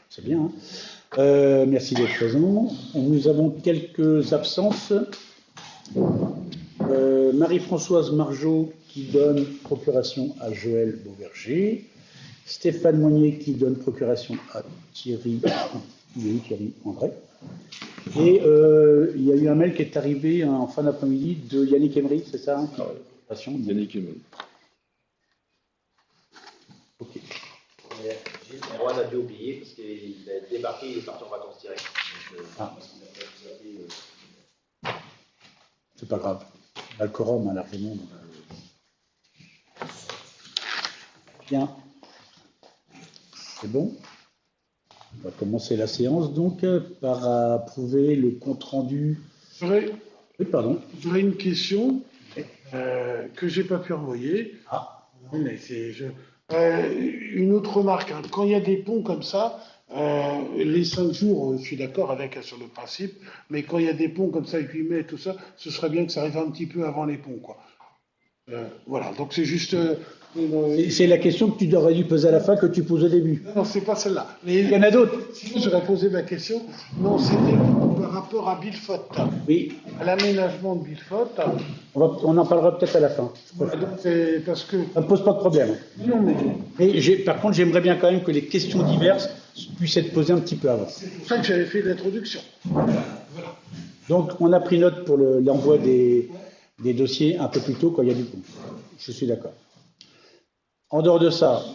C'est bien, hein. Merci d'être présent. Nous avons quelques absences. Marie-Françoise Margeau qui donne procuration à Joël Beauverger. Stéphane Moignet qui donne procuration à Thierry André. Et il y a eu un mail qui est arrivé en fin d'après-midi de Yannick Emery, c'est ça, hein, Yannick Emery. Ok. Gilles Erwan a dû oublier parce qu'il a débarqué, il est parti en vacances direct. C'est pas grave. On a le quorum, hein, largement. Bien. C'est bon. On va commencer la séance donc par approuver le compte-rendu. Oui, pardon. J'aurais une question que j'ai pas pu envoyer. Ah. Mais une autre remarque, hein. Quand il y a des ponts comme ça, les 5 jours, je suis d'accord avec sur le principe, mais quand il y a des ponts comme ça, 8 mai, tout ça, ce serait bien que ça arrive un petit peu avant les ponts, quoi. Voilà, donc c'est juste. C'est la question que tu aurais dû poser à la fin, que tu poses au début. Non, c'est pas celle-là. Il y en a d'autres. Sinon, j'aurais posé ma question. Non, c'était par rapport à Billefot. Oui. À l'aménagement de Billefot. On en parlera peut-être à la fin. C'est parce que. Ça ne pose pas de problème. Non, mais. Par contre, j'aimerais bien quand même que les questions diverses puissent être posées un petit peu avant. C'est pour ça que j'avais fait l'introduction. Voilà. Donc, on a pris note pour l'envoi des dossiers un peu plus tôt quand il y a du pont. Je suis d'accord. En dehors de ça,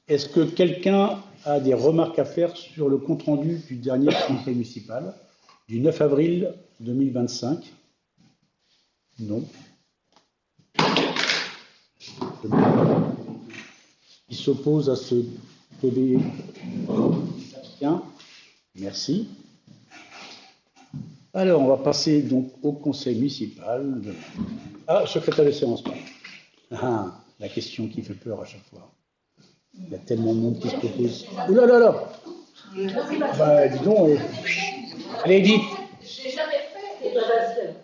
est-ce que quelqu'un a des remarques à faire sur le compte-rendu du dernier conseil municipal du 9 avril 2025? Non. Qui s'oppose à ce PB? Bien. Merci. Alors, on va passer donc au conseil municipal. Ah, secrétaire de séance. Ah, la question qui fait peur à chaque fois. Il y a tellement de monde qui se propose. Ouh là là là. Bah, dis donc. Allez, dis. J'ai jamais fait.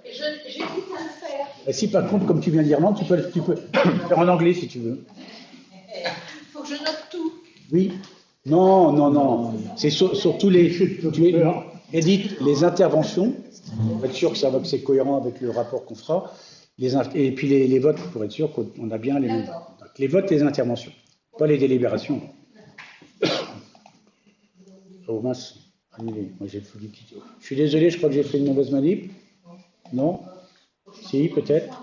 J'hésite à le faire. Et si par contre, comme tu viens d'Irlande, tu peux faire en anglais si tu veux. Faut que je note tout. Oui. Non, non, non. C'est surtout Edith, les interventions, pour être sûr que c'est cohérent avec le rapport qu'on fera, et puis les votes, pour être sûr qu'on a bien les mêmes. Donc, les votes et les interventions, pas les délibérations. Oh mince, annulé. Moi j'ai voulu quitter. Je suis désolé, je crois que j'ai fait une mauvaise manip. Non? Si, peut-être.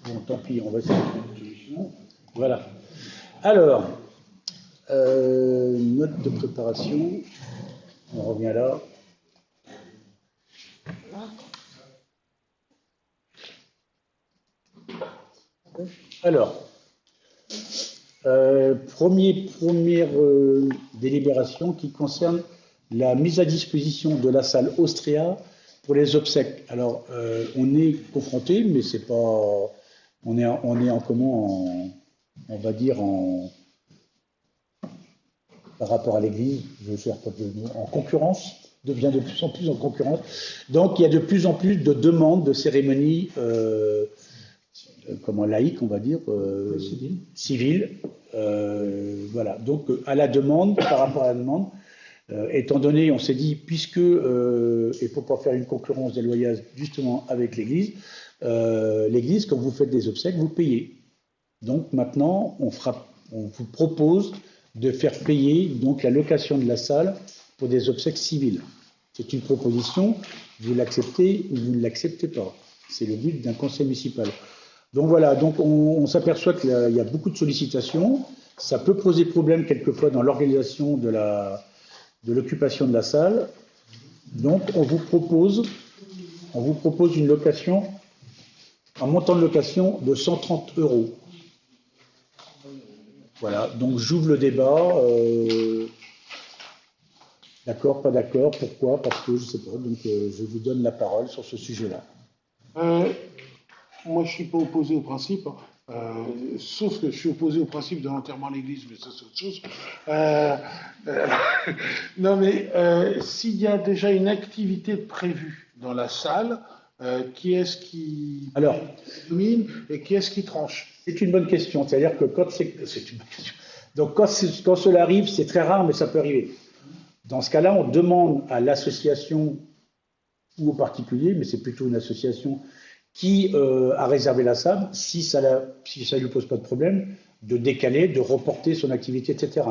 Bon, tant pis, on va essayer de trouver une solution. Voilà. Alors, note de préparation. On revient là. Alors, première délibération qui concerne la mise à disposition de la salle Austria pour les obsèques. Alors, on est confronté, mais c'est pas, on est en comment, on va dire par rapport à l'Église, je sais pas, en concurrence, devient de plus en plus en concurrence. Donc, il y a de plus en plus de demandes de cérémonies laïques, on va dire, civiles. Voilà. Donc, à la demande, par rapport à la demande, étant donné, on s'est dit, puisque, et pour pas faire une concurrence déloyale justement avec l'Église, quand vous faites des obsèques, vous payez. Donc, maintenant, on vous propose de faire payer donc la location de la salle pour des obsèques civiles. C'est une proposition, vous l'acceptez ou vous ne l'acceptez pas. C'est le but d'un conseil municipal. Donc voilà, donc on s'aperçoit qu'il y a beaucoup de sollicitations. Ça peut poser problème quelquefois dans l'organisation de l'occupation de la salle. Donc on vous propose une location, un montant de location de 130 €. Voilà, donc j'ouvre le débat. D'accord, pas d'accord, pourquoi? Parce que je ne sais pas, donc je vous donne la parole sur ce sujet-là. Moi, je ne suis pas opposé au principe, sauf que je suis opposé au principe de l'enterrement à l'église, mais ça c'est autre chose. Non, mais s'il y a déjà une activité prévue dans la salle, Qui est-ce qui Alors, domine et qui est-ce qui tranche? c'est une bonne question. C'est-à-dire que c'est une bonne question. Donc, quand cela arrive, c'est très rare, mais ça peut arriver. Dans ce cas-là, on demande à l'association ou au particulier, mais c'est plutôt une association qui a réservé la salle, si ça lui pose pas de problème, de décaler, de reporter son activité, etc.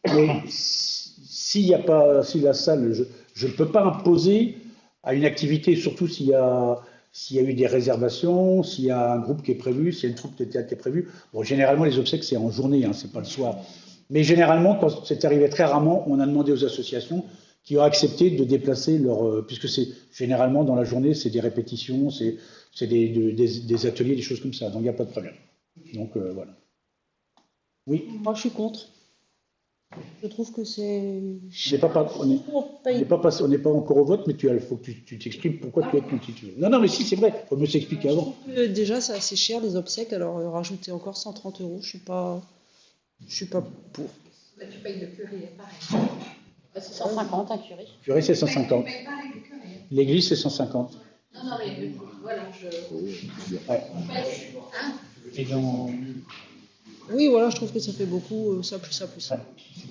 Mais si la salle, je ne peux pas imposer à une activité, surtout s'il y a eu des réservations, s'il y a un groupe qui est prévu, s'il y a une troupe de théâtre qui est prévue. Bon, généralement, les obsèques, c'est en journée, hein, c'est pas le soir. Mais généralement, quand c'est arrivé très rarement, on a demandé aux associations qui ont accepté de déplacer puisque c'est généralement dans la journée, c'est des répétitions, c'est des ateliers, des choses comme ça. Donc il n'y a pas de problème. Donc voilà. Oui. Moi, je suis contre. Je trouve que c'est. On n'est pas encore au vote, mais il faut que tu t'exprimes pourquoi tu es contre si tu veux. Non, mais si, c'est vrai, il faut mieux s'expliquer avant. Déjà, c'est assez cher les obsèques, alors rajouter encore 130 €, je suis pas pour. Bah, tu payes le curé, pareil. C'est 150 un curé. Le curé, c'est 150. Tu payes pas avec le curé. L'église, c'est 150. Non, mais voilà, Ouais. Hein? Et dans... Oui, voilà, je trouve que ça fait beaucoup, ça plus ça plus ça.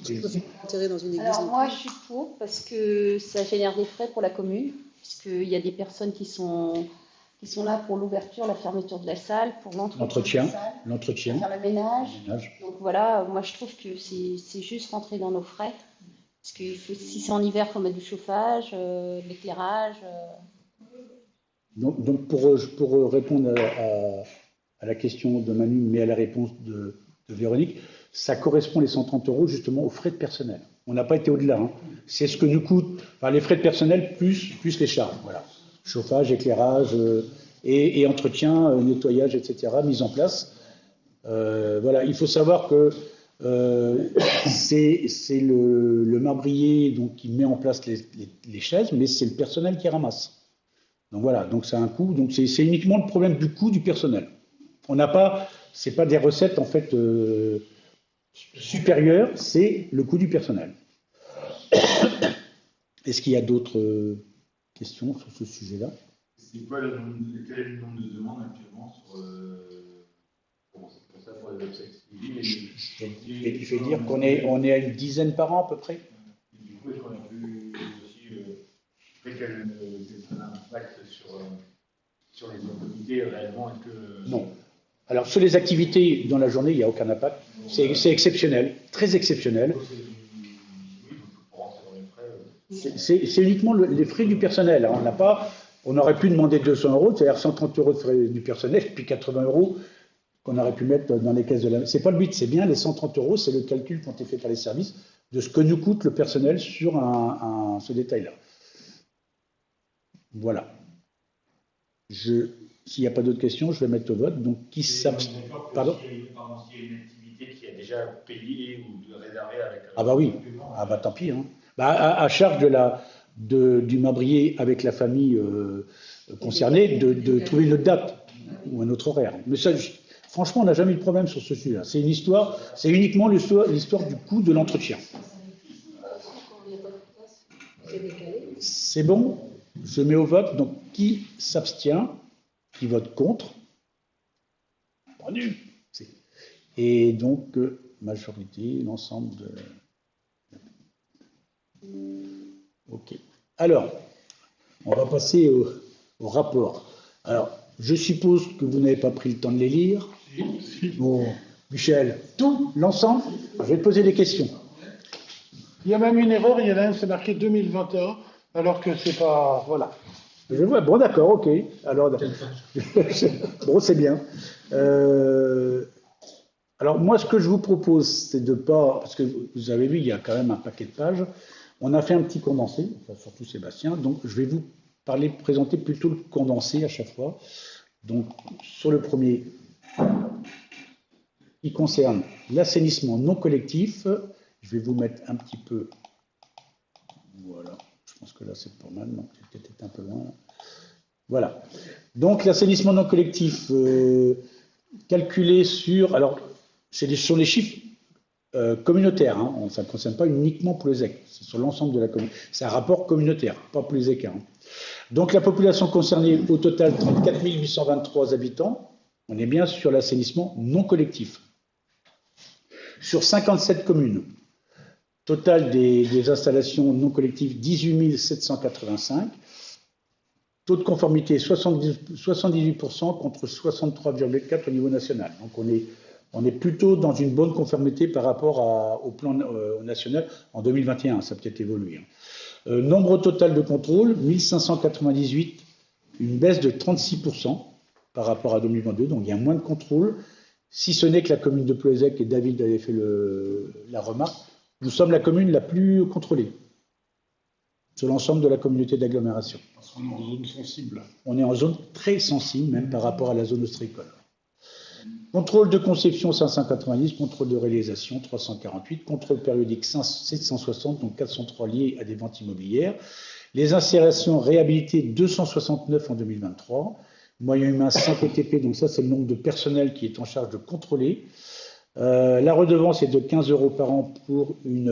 Je préfère l'enterrer dans une église. Alors moi, je suis pour parce que ça génère des frais pour la commune, puisqu'il y a des personnes qui sont là pour l'ouverture, la fermeture de la salle, pour l'entretien de la salle, pour faire le ménage. Donc voilà, moi je trouve que c'est juste rentrer dans nos frais. Parce que si c'est en hiver, il faut mettre du chauffage, de l'éclairage. Donc pour répondre à la question de Manu, mais à la réponse de Véronique, ça correspond les 130 € justement aux frais de personnel. On n'a pas été au-delà. Hein. C'est ce que nous coûte, enfin, les frais de personnel plus les charges. Voilà. Chauffage, éclairage et entretien, nettoyage, etc. Mise en place. Voilà. Il faut savoir que c'est le marbrier donc, qui met en place les chaises, mais c'est le personnel qui ramasse. Donc voilà, donc c'est un coût. Donc c'est uniquement le problème du coût du personnel. On n'a pas, c'est pas des recettes en fait supérieures, c'est le coût du personnel. Est-ce qu'il y a d'autres questions sur ce sujet-là? C'est quoi quel est le nombre de demandes actuellement sur pour les obsèques civiles? Il fait dire qu'on est à une dizaine par an à peu près. Et du coup, est-ce qu'on a vu aussi quel impact sur les comités réellement? Non. Alors, sur les activités dans la journée, il n'y a aucun impact. C'est exceptionnel, très exceptionnel. C'est uniquement les frais du personnel. Hein. On aurait pu demander 200 €, c'est-à-dire 130 € de frais du personnel, puis 80 € qu'on aurait pu mettre dans les caisses de la... C'est pas le but, c'est bien les 130 €, c'est le calcul qui a été fait par les services de ce que nous coûte le personnel sur ce détail-là. Voilà. S'il n'y a pas d'autres questions, je vais mettre au vote. Donc, qui s'abstient? Pardon? S'il y a une activité qui a déjà payé ou réservée avec... Ah bah oui. Ah bah tant pis. Hein. Bah, à charge du marbrier avec la famille concernée de trouver une autre date ou un autre horaire. Mais ça, franchement, on n'a jamais eu de problème sur ce sujet-là. C'est une histoire, c'est uniquement l'histoire du coût de l'entretien. C'est bon? Je mets au vote. Donc, qui s'abstient? Qui vote contre? Entendu. Et donc, majorité, l'ensemble de... Ok. Alors, on va passer au rapport. Alors, je suppose que vous n'avez pas pris le temps de les lire. Bon, Michel, tout, l'ensemble, je vais te poser des questions. Il y a même une erreur, il y en a un, c'est marqué 2021, alors que c'est pas... Voilà. Je vois, bon d'accord, ok. Alors, bon, c'est bien. Alors moi, ce que je vous propose, c'est de pas... Parce que vous avez vu, il y a quand même un paquet de pages. On a fait un petit condensé, enfin, surtout Sébastien, donc je vais vous présenter plutôt le condensé à chaque fois. Donc sur le premier, qui concerne l'assainissement non collectif, je vais vous mettre un petit peu, voilà, je pense que là c'est pas mal, non, c'est peut-être un peu loin. Voilà, donc l'assainissement non collectif calculé sur, alors sur les chiffres communautaire, hein. Ça ne concerne pas uniquement Plouzec, c'est sur l'ensemble de la commune. C'est un rapport communautaire, pas Plouzécain. Hein. Donc la population concernée, au total 34 823 habitants, on est bien sur l'assainissement non collectif. Sur 57 communes, total des installations non collectives 18 785, taux de conformité 78% contre 63,4% au niveau national. Donc on est plutôt dans une bonne conformité par rapport au plan national en 2021, ça a peut-être évolué. Nombre total de contrôles, 1598, une baisse de 36% par rapport à 2022, donc il y a moins de contrôles, si ce n'est que la commune de Plouzec, et David avait fait la remarque, nous sommes la commune la plus contrôlée sur l'ensemble de la communauté d'agglomération. Parce qu'on est en zone sensible. On est en zone très sensible, même par rapport à la zone ostréicole. Contrôle de conception 590, contrôle de réalisation 348, contrôle périodique 760, donc 403 liés à des ventes immobilières. Les installations réhabilitées 269 en 2023. Moyen humain 5 ETP, donc ça c'est le nombre de personnel qui est en charge de contrôler. La redevance est de 15 € par an pour une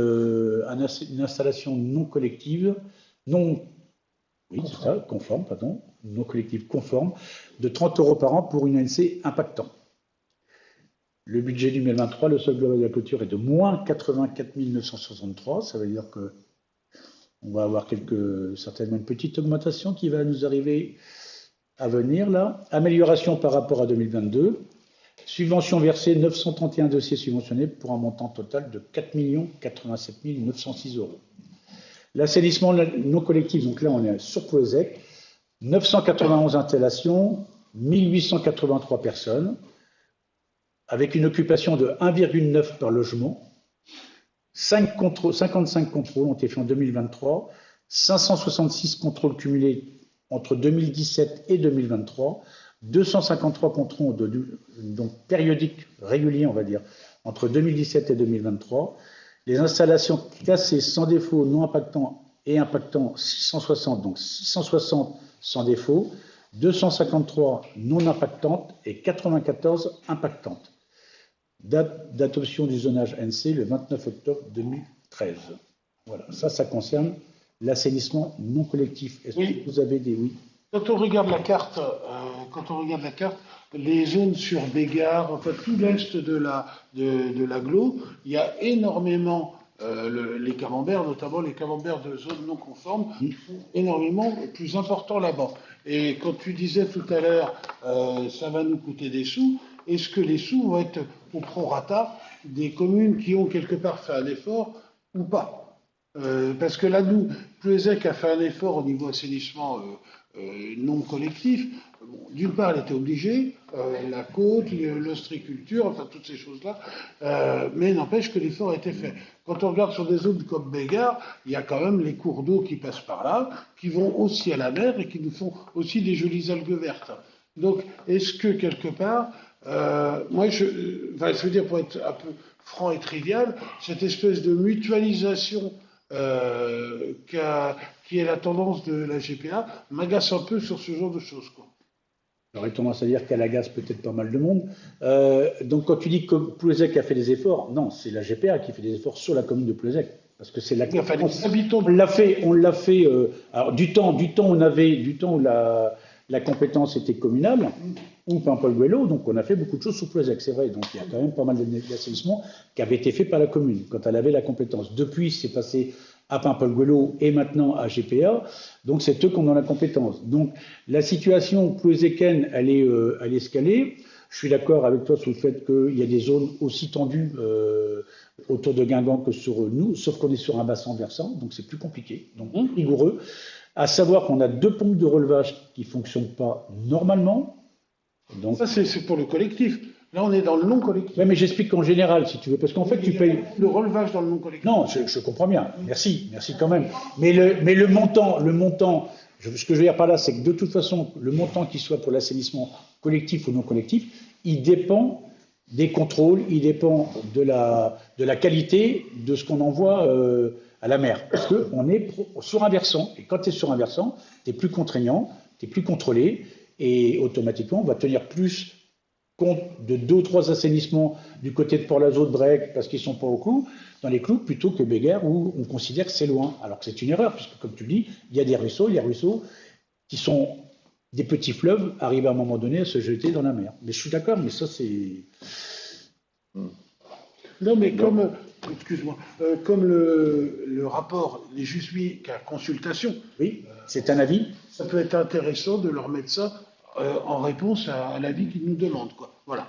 installation non collective, non collective conforme, de 30 € par an pour une ANC impactant. Le budget 2023, le solde global de la clôture est de moins 84 963, ça veut dire que on va avoir certainement une petite augmentation qui va nous arriver à venir là. Amélioration par rapport à 2022. Subventions versées, 931 dossiers subventionnés pour un montant total de 4 87 906 €. L'assainissement non collectif, donc là on est sur Plouzec, 991 installations, 1883 personnes, avec une occupation de 1,9 par logement. 55 contrôles ont été faits en 2023, 566 contrôles cumulés entre 2017 et 2023, 253 contrôles donc périodiques, réguliers on va dire, entre 2017 et 2023. Les installations classées sans défaut, non impactants et impactants 660, donc 660 sans défaut, 253 non impactantes et 94 impactantes. Date d'adoption du zonage NC le 29 octobre 2013. Voilà, ça concerne l'assainissement non collectif. Est-ce que vous avez des oui? Quand on regarde la carte, les zones sur Bégard, enfin tout l'est de l'agglo, il y a énormément les camemberts, notamment les camemberts de zones non conformes, sont énormément plus importants là-bas. Et quand tu disais tout à l'heure, ça va nous coûter des sous, est-ce que les sous vont être au prorata des communes qui ont quelque part fait un effort ou pas? Parce que là, nous, Plouzec a fait un effort au niveau assainissement non collectif. Bon, d'une part, elle était obligée, la côte, l'ostréiculture, enfin toutes ces choses-là, mais n'empêche que l'effort a été fait. Quand on regarde sur des zones comme Bégard, il y a quand même les cours d'eau qui passent par là, qui vont aussi à la mer et qui nous font aussi des jolies algues vertes. Donc, est-ce que quelque part, moi, je veux dire, pour être un peu franc et trivial, cette espèce de mutualisation qui est la tendance de la GPA m'agace un peu sur ce genre de choses, quoi. J'aurais tendance à dire qu'elle agace peut-être pas mal de monde. Donc quand tu dis que Plouzec a fait des efforts, non, c'est la GPA qui fait des efforts sur la commune de Plouzec. Parce que c'est la on l'a fait alors, du temps où la compétence était communale, ou Paimpol-Guello, donc on a fait beaucoup de choses sur Plouzec, c'est vrai. Donc il y a quand même pas mal d'assainissement qui avait été fait par la commune quand elle avait la compétence. Depuis, c'est passé à Paimpol-Guello et maintenant à GPA, donc c'est eux qui ont la compétence. Donc la situation plouzecaine, elle est escalée. Je suis d'accord avec toi sur le fait qu'il y a des zones aussi tendues autour de Guingamp que sur nous, sauf qu'on est sur un bassin versant, donc c'est plus compliqué, donc rigoureux. À savoir qu'on a 2 pompes de relevage qui ne fonctionnent pas normalement. Donc, ça, c'est pour le collectif. Là, on est dans le non collectif. Oui, mais j'explique en général, si tu veux, parce qu'en fait, tu payes... Le relevage dans le non collectif. Non, je comprends bien. Merci quand même. Mais le montant, ce que je veux dire par là, c'est que de toute façon, le montant qui soit pour l'assainissement collectif ou non collectif, il dépend des contrôles, il dépend de la qualité de ce qu'on envoie à la mer. Parce qu'on est sur un versant, et quand tu es sur un versant, tu es plus contraignant, tu es plus contrôlé, et automatiquement, on va tenir plus compte de 2 ou 3 assainissements du côté de Port-Lazo, de Brec, parce qu'ils ne sont pas dans les clous, plutôt que Béguer, où on considère que c'est loin. Alors que c'est une erreur, puisque comme tu le dis, il y a des ruisseaux qui sont des petits fleuves, arrivent à un moment donné à se jeter dans la mer. Mais je suis d'accord, mais ça c'est... Non, mais comme, excuse-moi, comme le rapport n'est juste mis qu'à consultation. Oui, c'est un avis. Ça peut être intéressant de leur mettre ça en réponse à l'avis qu'ils nous demandent, quoi. Voilà.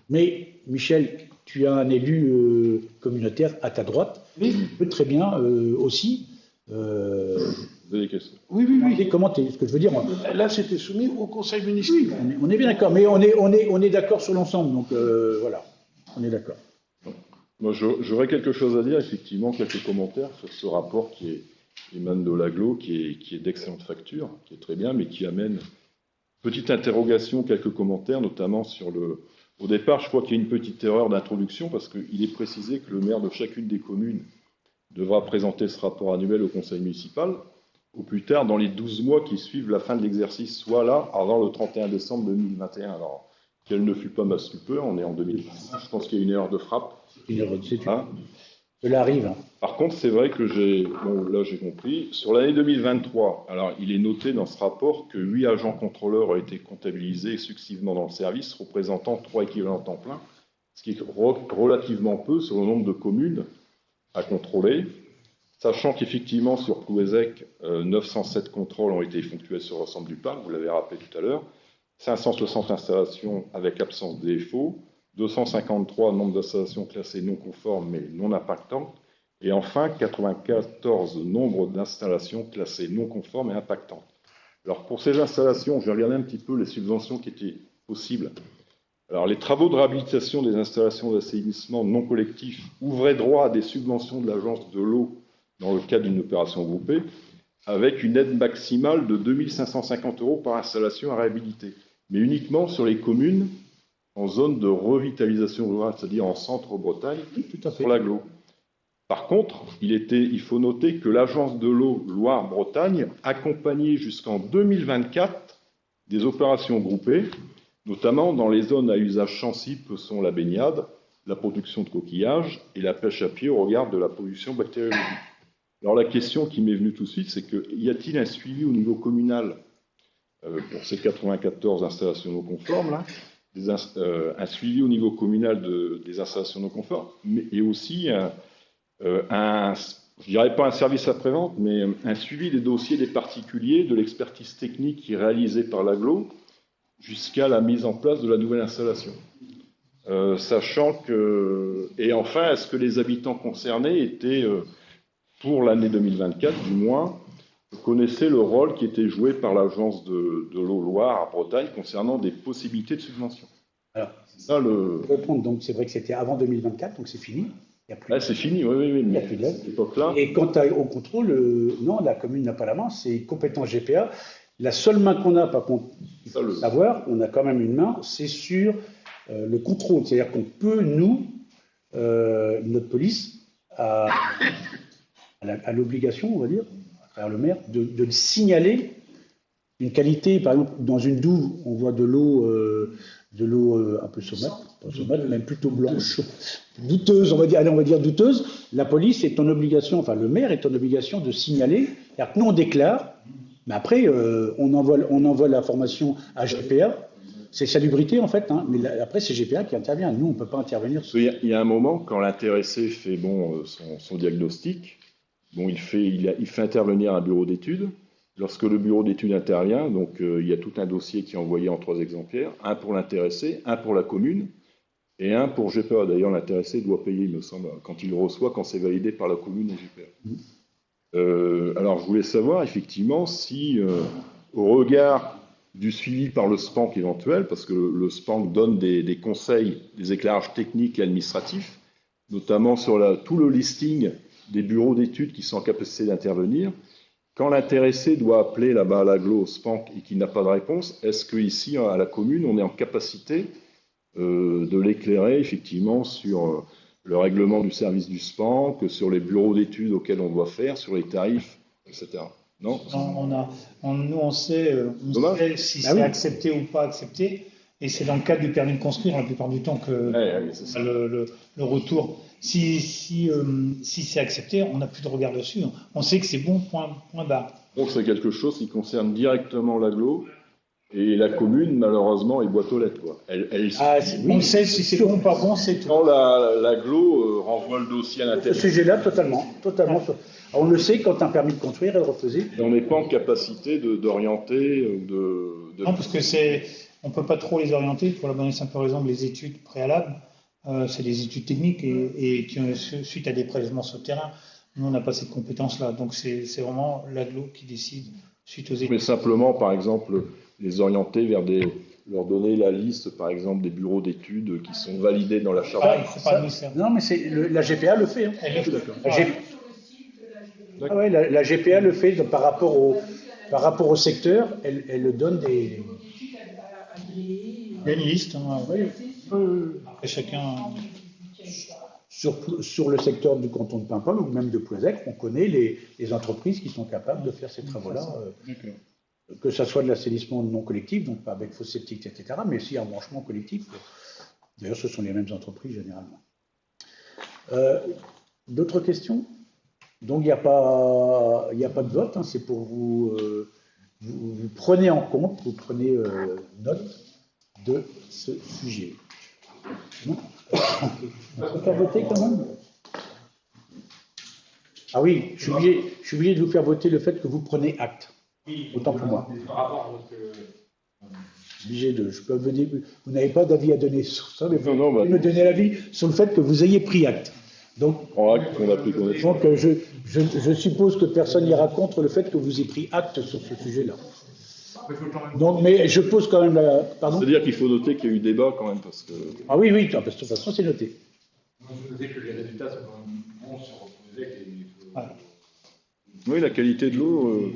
Mais Michel, tu as un élu communautaire à ta droite. Oui. Tu peux très bien aussi. Vous avez des questions? Oui. Commenter ce que je veux dire. Moi. Là, c'était soumis au conseil municipal. On est bien d'accord, mais on est d'accord sur l'ensemble, donc voilà, on est d'accord. Moi, j'aurais quelque chose à dire, effectivement, quelques commentaires sur ce rapport qui émane de l'Aglo, qui est d'excellente facture, qui est très bien, mais qui amène petite interrogation, quelques commentaires, notamment sur au départ, je crois qu'il y a une petite erreur d'introduction, parce qu'il est précisé que le maire de chacune des communes devra présenter ce rapport annuel au conseil municipal, au plus tard dans les 12 mois qui suivent la fin de l'exercice, soit là, avant le 31 décembre 2021. Alors, quelle ne fut pas ma stupeur, on est en 2020. Je pense qu'il y a une erreur de frappe. Cela arrive. Par contre, c'est vrai que j'ai compris. Sur l'année 2023, alors il est noté dans ce rapport que 8 agents contrôleurs ont été comptabilisés successivement dans le service, représentant 3 équivalents temps plein, ce qui est relativement peu sur le nombre de communes à contrôler, sachant qu'effectivement sur Plouézec, 907 contrôles ont été effectués sur l'ensemble du parc, vous l'avez rappelé tout à l'heure, 560 installations avec absence de défaut, 253 nombre d'installations classées non conformes mais non impactantes, et enfin 94 nombre d'installations classées non conformes et impactantes. Alors pour ces installations, j'ai regardé un petit peu les subventions qui étaient possibles. Alors les travaux de réhabilitation des installations d'assainissement non collectif ouvraient droit à des subventions de l'agence de l'eau dans le cadre d'une opération groupée, avec une aide maximale de 2 550 € par installation à réhabiliter, mais uniquement sur les communes en zone de revitalisation rurale, c'est-à-dire en centre-Bretagne, pour l'Aglo. Par contre, il faut noter que l'agence de l'eau Loire-Bretagne accompagnait jusqu'en 2024 des opérations groupées, notamment dans les zones à usage sensible que sont la baignade, la production de coquillages et la pêche à pied au regard de la pollution bactériologique. Alors la question qui m'est venue tout de suite, c'est que y a-t-il un suivi au niveau communal pour ces 94 installations non conformes là, un suivi au niveau communal des installations non conformes, et aussi je dirais pas un service après-vente, mais un suivi des dossiers des particuliers, de l'expertise technique qui est réalisée par l'Aglo jusqu'à la mise en place de la nouvelle installation. Sachant que... Et enfin, est-ce que les habitants concernés étaient, pour l'année 2024 du moins, connaissaient le rôle qui était joué par l'agence de l'eau Loire à Bretagne concernant des possibilités de subvention. Alors, c'est ça le... répondre, donc c'est vrai que c'était avant 2024, donc c'est fini. C'est fini, oui, mais à cette époque-là. Et quant au contrôle, non, la commune n'a pas la main, c'est compétence GPA. La seule main qu'on a, par contre, il faut savoir, on a quand même une main, c'est sur le contrôle. C'est-à-dire qu'on peut, nous, notre police, à l'obligation, on va dire, à travers le maire, de signaler une qualité. Par exemple, dans une douve, on voit de l'eau un peu saumâtre, même plutôt blanche, douteuse, on va dire douteuse. La police est en obligation, enfin le maire est en obligation de signaler. C'est-à-dire que nous, on déclare, mais après, on envoie l'information à GPA. C'est salubrité, en fait, hein, mais après, c'est GPA qui intervient. Nous, on ne peut pas intervenir. Il y a un moment, quand l'intéressé fait son diagnostic, il fait intervenir un bureau d'études. Lorsque le bureau d'études intervient, donc il y a tout un dossier qui est envoyé en 3 exemplaires, un pour l'intéressé, un pour la commune et un pour GPA. D'ailleurs, l'intéressé doit payer, il me semble, quand il le reçoit, quand c'est validé par la commune et GPA. Alors, je voulais savoir, effectivement, si, au regard du suivi par le SPANC éventuel, parce que le SPANC donne des conseils, des éclairages techniques et administratifs, notamment sur tout le listing des bureaux d'études qui sont en capacité d'intervenir. Quand l'intéressé doit appeler là-bas à l'Aglo, au SPANC, et qu'il n'a pas de réponse, est-ce qu'ici, à la commune, on est en capacité de l'éclairer, effectivement, sur le règlement du service du SPANC, sur les bureaux d'études auxquels on doit faire, sur les tarifs, etc. Non, on sait si c'est accepté ou pas accepté. Et c'est dans le cadre du permis de construire la plupart du temps que c'est ça. le retour. Si c'est accepté, on n'a plus de regard dessus. On sait que c'est bon, point barre. Donc c'est quelque chose qui concerne directement l'agglo. Et la commune, malheureusement, est boîte aux lettres, quoi. On sait si c'est bon ou pas bon, c'est tout. Quand l'agglo renvoie le dossier à l'intérieur. Ce sujet-là, totalement. On le sait quand un permis de construire est refusé. Et on n'est pas en capacité d'orienter, Non, parce que on peut pas trop les orienter, pour la bonne et simple raison que les études préalables, c'est des études techniques et qui ont suite à des prélèvements sur le terrain. Nous, on n'a pas cette compétence-là. Donc, c'est vraiment l'agglo qui décide suite aux études. Mais simplement, par exemple, les orienter leur donner la liste, par exemple, des bureaux d'études qui sont validés dans la charte. C'est pas le ministère. Non, mais la GPA le fait. Hein. La GPA le fait par rapport au secteur, elle donne des... Il y a une liste. Après, chacun... Sur le secteur du canton de Paimpol ou même de Plouazec, on connaît les entreprises qui sont capables de faire ces travaux-là. Que ce soit de l'assainissement non collectif, donc pas avec fosse septique, etc., mais aussi un branchement collectif. D'ailleurs, ce sont les mêmes entreprises généralement. D'autres questions? Donc, il n'y a pas de vote, hein, c'est pour vous prenez en compte, vous prenez note de ce sujet. Non, on peut faire voter quand même? Ah oui, je suis obligé de vous faire voter le fait que vous prenez acte. Autant pour moi. Vous n'avez pas d'avis à donner sur ça, mais vous pouvez me donner l'avis sur le fait que vous ayez pris acte. Donc, je suppose que personne n'ira contre le fait que vous ayez pris acte sur ce sujet-là. Donc, mais je pose quand même la... Pardon ? C'est-à-dire qu'il faut noter qu'il y a eu débat quand même, parce que... Ah oui, parce que de toute façon, c'est noté. Je notais que les résultats sont quand même bons sur Plouazec. Oui, la qualité de l'eau...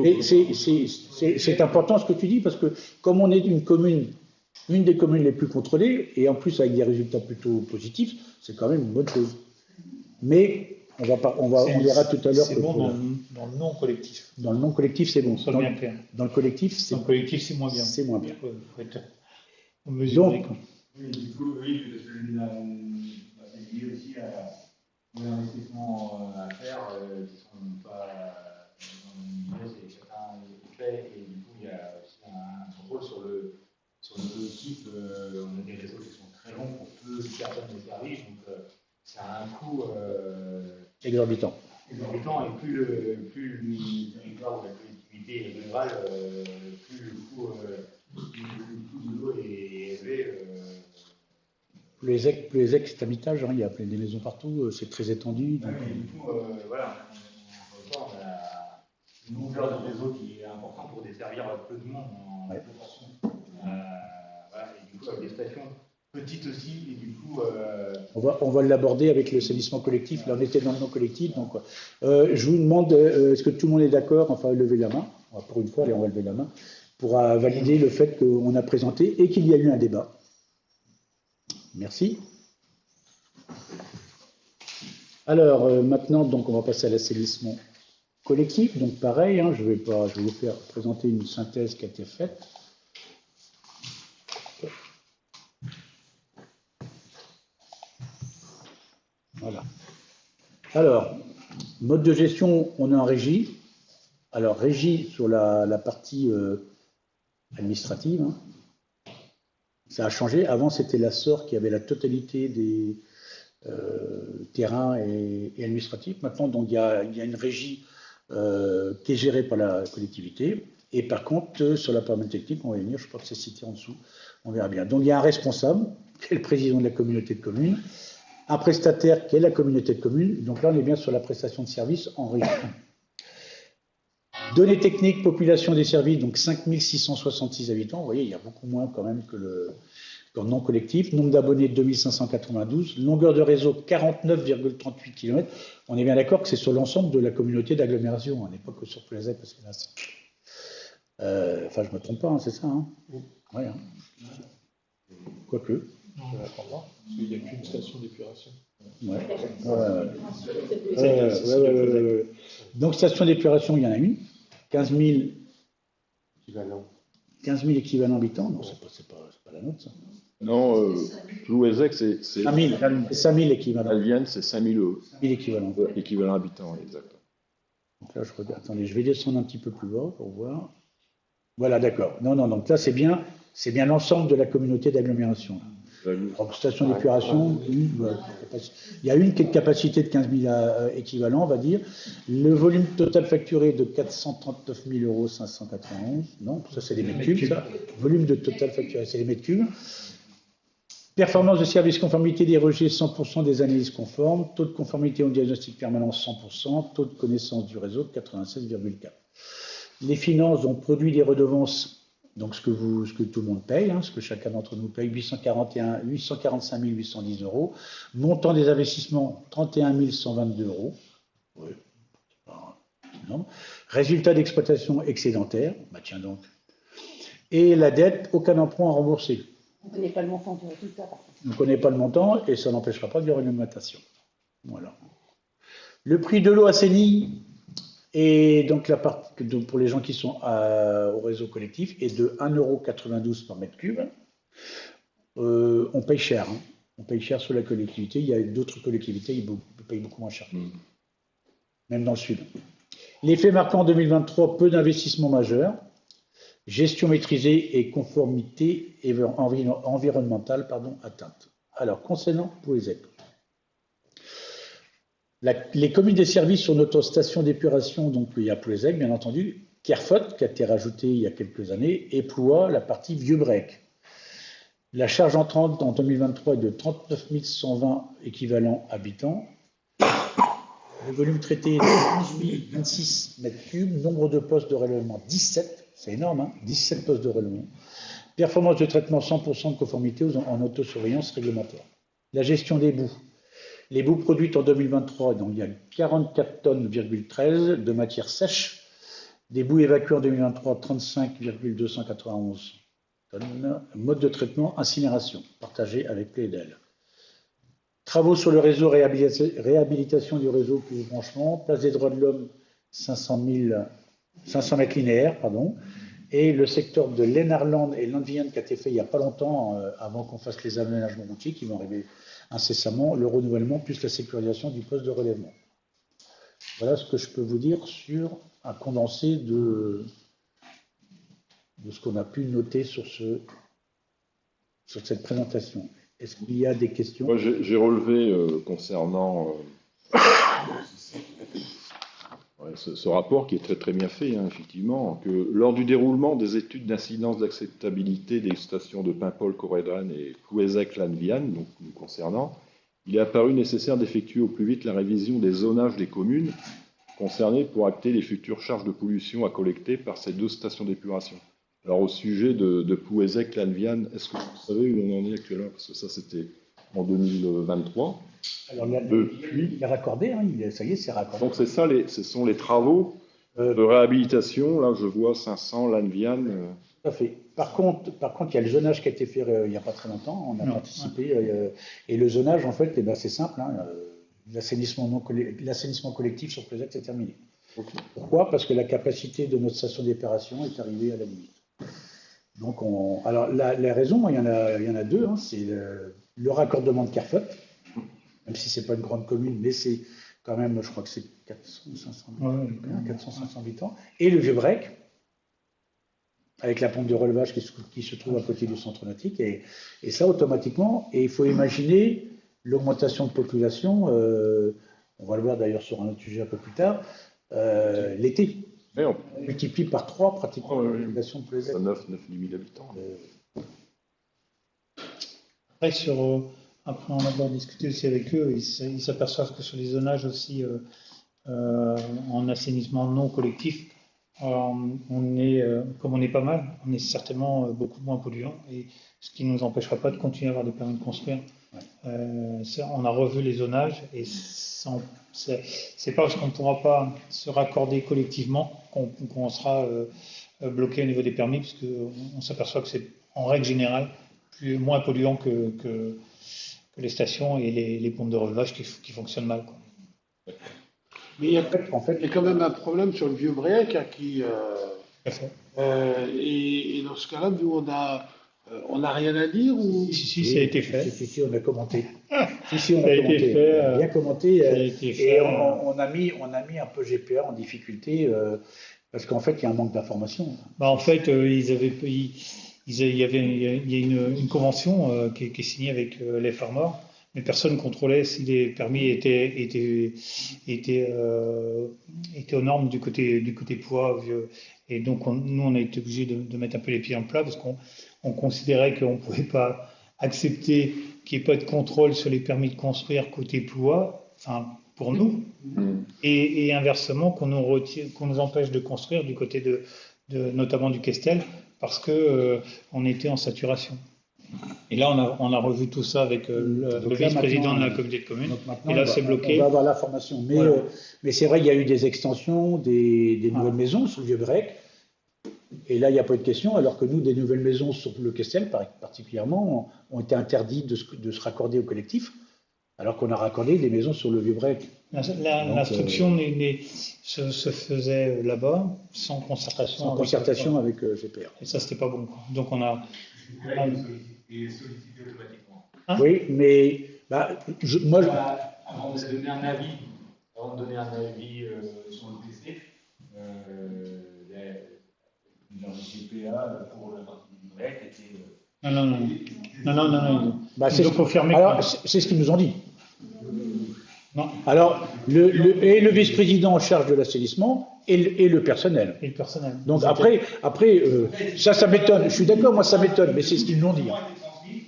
Et c'est important ce que tu dis, parce que comme on est une des communes les plus contrôlées, et en plus avec des résultats plutôt positifs, c'est quand même une bonne chose. Mais on verra tout à l'heure. C'est bon dans le non collectif. Dans le non collectif, c'est bon. Bien clair. Dans le collectif, c'est moins bien. C'est moins bien. Faut être mesuré. Oui, du coup, oui, parce que on a lié aussi à des investissements à faire qui ne sont pas dans le milieu, c'est chacun le fait, et du coup, il y a aussi un contrôle sur le type. On a des réseaux qui sont très longs pour peu de personnes desservies, donc ça a un coût exorbitant. Et plus le territoire ou la collectivité est rurale, plus le coût de l'eau est élevé. Plus les ex, c'est habitage, hein, il y a plein des maisons partout, c'est très étendu. Donc... Oui, du coup, voilà, on a une longueur de réseau qui est importante pour desservir peu de monde en proportion. Voilà, et du coup, avec des stations petites aussi, et du coup... On va l'aborder avec le salissement collectif. Là, on était dans le non collectif. Donc, je vous demande, est-ce que tout le monde est d'accord? Enfin, levez la main. Pour une fois, allez, on va lever la main. Pour valider le fait qu'on a présenté et qu'il y a eu un débat. Merci. Alors, maintenant, donc, on va passer à l'assainissement collectif. Donc, pareil, hein, je vais vous faire présenter une synthèse qui a été faite. Voilà. Alors, mode de gestion, on est en régie. Alors, régie sur la partie administrative. Hein. Ça a changé. Avant, c'était la SOR qui avait la totalité des terrains et administratifs. Maintenant, donc, il y a une régie qui est gérée par la collectivité. Et par contre, sur la partie technique, on va y venir, je crois que c'est cité en dessous. On verra bien. Donc, il y a un responsable, qui est le président de la communauté de communes. Un prestataire qui est la communauté de communes. Donc là, on est bien sur la prestation de services en région. Données techniques, population des services, donc 5666 habitants. Vous voyez, il y a beaucoup moins quand même que le non collectif. Nombre d'abonnés, 2592. Longueur de réseau, 49,38 km. On est bien d'accord que c'est sur l'ensemble de la communauté d'agglomération. On n'est pas que sur Plouazec, parce que là, enfin, je ne me trompe pas, hein, c'est ça. Hein. Ouais, hein. Quoique. Il n'y a qu'une station d'épuration. Donc, station d'épuration, il y en a une. 15 000 15 000 équivalents habitants, non, c'est pas la nôtre, ça. Non, Plouézec, c'est 5 000, c'est 5 000 équivalents. Alviane, c'est 5 000 équivalents. Équivalents habitants, exactement. Donc là, je regarde. Attendez, je vais descendre un petit peu plus bas pour voir. Voilà, d'accord. Non, donc là, c'est bien l'ensemble de la communauté d'agglomération. Station d'épuration, il y a une qui est de capacité de 15 000 équivalents, on va dire. Le volume total facturé de 439 591 €. Non, ça c'est les mètres cubes. Ça. Volume de total facturé, c'est les mètres cubes. Performance de service conformité des rejets, 100% des analyses conformes. Taux de conformité au diagnostic permanent, 100%. Taux de connaissance du réseau, 96,4%. Les finances, donc produit des redevances, donc ce que tout le monde paye, ce que chacun d'entre nous paye, 845 810 €. Montant des investissements, 31 122 €. Oui, c'est pas énorme. Résultat d'exploitation excédentaire, tiens donc. Et la dette, aucun emprunt à rembourser. On ne connaît pas le montant du résultat, par contre. On ne connaît pas le montant et ça n'empêchera pas de faire une augmentation. Voilà. Le prix de l'eau assainie, et donc la partie pour les gens qui sont au réseau collectif est de 1,92 € par mètre cube. On paye cher. On paye cher sur la collectivité. Il y a d'autres collectivités qui payent beaucoup moins cher. Même dans le sud. L'effet marquant en 2023, peu d'investissements majeurs. Gestion maîtrisée et conformité environnementale atteinte. Alors, concernant Plouézec. Les communes desservies sur notre station d'épuration, donc il y a Plouézec, bien entendu, Kerfot, qui a été rajouté il y a quelques années, et Ploua, la partie Vieux-Brec. La charge entrante en 2023 est de 39 120 équivalents habitants. Le volume traité est de 11 026 mètres cubes. Nombre de postes de relèvement, 17. C'est énorme, 17 postes de relèvement. Performance de traitement, 100% de conformité en autosurveillance réglementaire. La gestion des boues. Les boues produites en 2023, donc il y a 44,13 tonnes de matière sèche. Des boues évacuées en 2023, 35,291 tonnes. Mode de traitement, incinération, partagé avec Plaidel. Travaux sur le réseau, réhabilitation du réseau plus branchement. Place des droits de l'homme, 500 mètres linéaires, Et le secteur de l'Enarland et l'Andvian qui a été fait il n'y a pas longtemps, avant qu'on fasse les aménagements routiers qui vont arriver incessamment, le renouvellement plus la sécurisation du poste de relèvement. Voilà ce que je peux vous dire sur un condensé de ce qu'on a pu noter sur cette présentation. Est-ce qu'il y a des questions? Moi, j'ai relevé concernant ce rapport qui est très très bien fait, effectivement, que lors du déroulement des études d'incidence d'acceptabilité des stations de Paimpol, Corredran et Plouézec-Lanvian, donc nous concernant, il est apparu nécessaire d'effectuer au plus vite la révision des zonages des communes concernées pour acter les futures charges de pollution à collecter par ces deux stations d'épuration. Alors au sujet de Plouézec-Lanvian, est-ce que vous savez où on en est actuellement? Parce que ça c'était en 2023. Alors, il est raccordé, ça y est, c'est raccordé. Donc c'est ça, ce sont les travaux de réhabilitation. Là, je vois 500, Lanvian. Tout à fait. Par contre, il y a le zonage qui a été fait il n'y a pas très longtemps. On a participé. Et le zonage, en fait, c'est simple. L'assainissement collectif sur Plouézec, c'est terminé. Okay. Pourquoi? Parce que la capacité de notre station d'épuration est arrivée à la limite. Donc, alors la raison, il y en a deux. C'est le raccordement de Kerfot. Même si ce n'est pas une grande commune, mais c'est quand même, je crois que c'est 400-500 habitants. Et le Vieux-Brec, avec la pompe de relevage qui se trouve à côté du centre nautique. Et ça, automatiquement, et il faut imaginer l'augmentation de population, on va le voir d'ailleurs sur un autre sujet un peu plus tard, l'été. On multiplie par 3 pratiquement la population de Plouézec. 9 000 habitants. Après, on a d'abord discuté aussi avec eux, ils s'aperçoivent que sur les zonages aussi en assainissement non collectif, comme on est pas mal, on est certainement beaucoup moins polluant, et ce qui ne nous empêchera pas de continuer à avoir des permis de construire. On a revu les zonages, et c'est pas parce qu'on ne pourra pas se raccorder collectivement qu'on sera bloqué au niveau des permis, parce qu'on s'aperçoit que c'est en règle générale moins polluant que les stations et les pompes de relevage qui fonctionnent mal. Mais il y a quand même un problème sur le Vieux-Brec qui Et dans ce cas-là, nous, on n'a rien à dire ou... Si, ça a été fait. Si, on a commenté. Si, on Ça a a été commenté. fait, On a bien commenté. ça a été fait, Et on a mis un peu GPA en difficulté parce qu'en fait, il y a un manque d'information. Bah, en fait, il y a une convention qui est signée avec les farmers, mais personne ne contrôlait si les permis étaient aux normes du côté poids. Et donc, nous, on a été obligés de mettre un peu les pieds en plat parce qu'on considérait qu'on ne pouvait pas accepter qu'il n'y ait pas de contrôle sur les permis de construire côté poids, enfin, pour nous, et inversement, qu'on nous empêche de construire du côté notamment du Questel, parce que on était en saturation. Et là, on a revu tout ça avec le vice-président de la communauté de communes. Et là, c'est bloqué. On va avoir l'information. Mais, voilà. Mais c'est vrai, il y a eu des extensions, des nouvelles maisons sur le Vieux-Brec. Et là, il n'y a pas eu de question, alors que nous, des nouvelles maisons sur le Questel, particulièrement, ont été interdites de se raccorder au collectif, alors qu'on a raccordé des maisons sur le Vieux-Brec. L'instruction se faisait là-bas, sans concertation. Avec GPR. Et ça, c'était pas bon, quoi. Donc, on a... Et sollicité automatiquement. Hein? Oui, mais avant de donner un avis, sur le PC, le GPA pour la partie du grec était. Non. Bah, c'est confirmé. Alors, c'est ce qu'ils nous ont dit. Non. Alors, le vice-président en charge de l'assainissement et le personnel. Et le personnel. Donc après, ça m'étonne. Je suis d'accord, moi ça m'étonne, mais c'est ce qu'ils nous ont dit.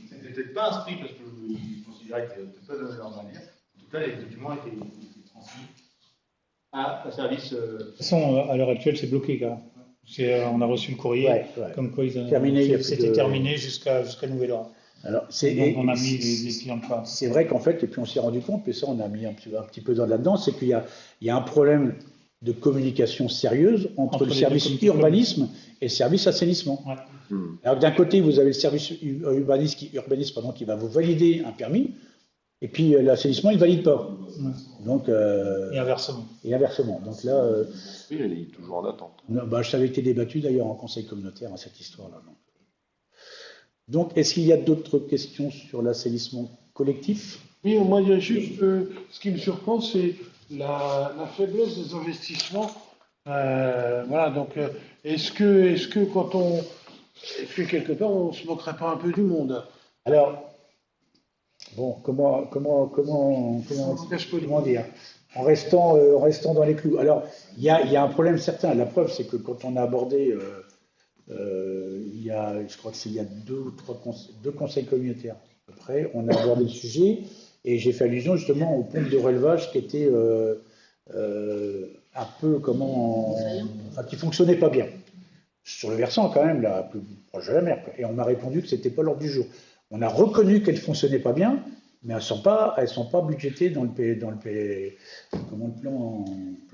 C'était peut-être pas inscrit parce qu'ils considéraient que c'était pas donné leur manière. En tout cas, les documents étaient transmis à service. De toute façon, à l'heure actuelle, c'est bloqué, quand même. On a reçu le courrier, comme quoi c'était terminé jusqu'à nouvel ordre. Alors, donc on a mis les pieds en place. C'est vrai qu'en fait, et puis on s'est rendu compte, et ça on a mis un petit peu là-dedans, c'est qu'il y a un problème de communication sérieuse entre le service urbanisme et le service assainissement. Ouais. Alors d'un côté, vous avez le service urbanisme qui va vous valider un permis, et puis l'assainissement, il ne valide pas. Ouais. Donc, et inversement. Donc là... oui, il est toujours en attente. Ça avait été débattu d'ailleurs en conseil communautaire, cette histoire-là. Donc, est-ce qu'il y a d'autres questions sur l'assainissement collectif? Oui, moi, il y a juste ce qui me surprend, c'est la faiblesse des investissements. Voilà, donc, est-ce que quelque part, on ne se moquerait pas un peu du monde? Alors, bon, comment dire? En restant dans les clous. Alors, il y a un problème certain. La preuve, c'est que quand on a abordé... je crois qu'il y a deux conseils communautaires à peu près, on a abordé le sujet et j'ai fait allusion justement aux pompes de relevage qui étaient un peu qui fonctionnaient pas bien sur le versant quand même là, plus proche de la mer, et on m'a répondu que c'était pas l'ordre du jour. On a reconnu qu'elles fonctionnaient pas bien, mais elles sont pas budgétées dans le plan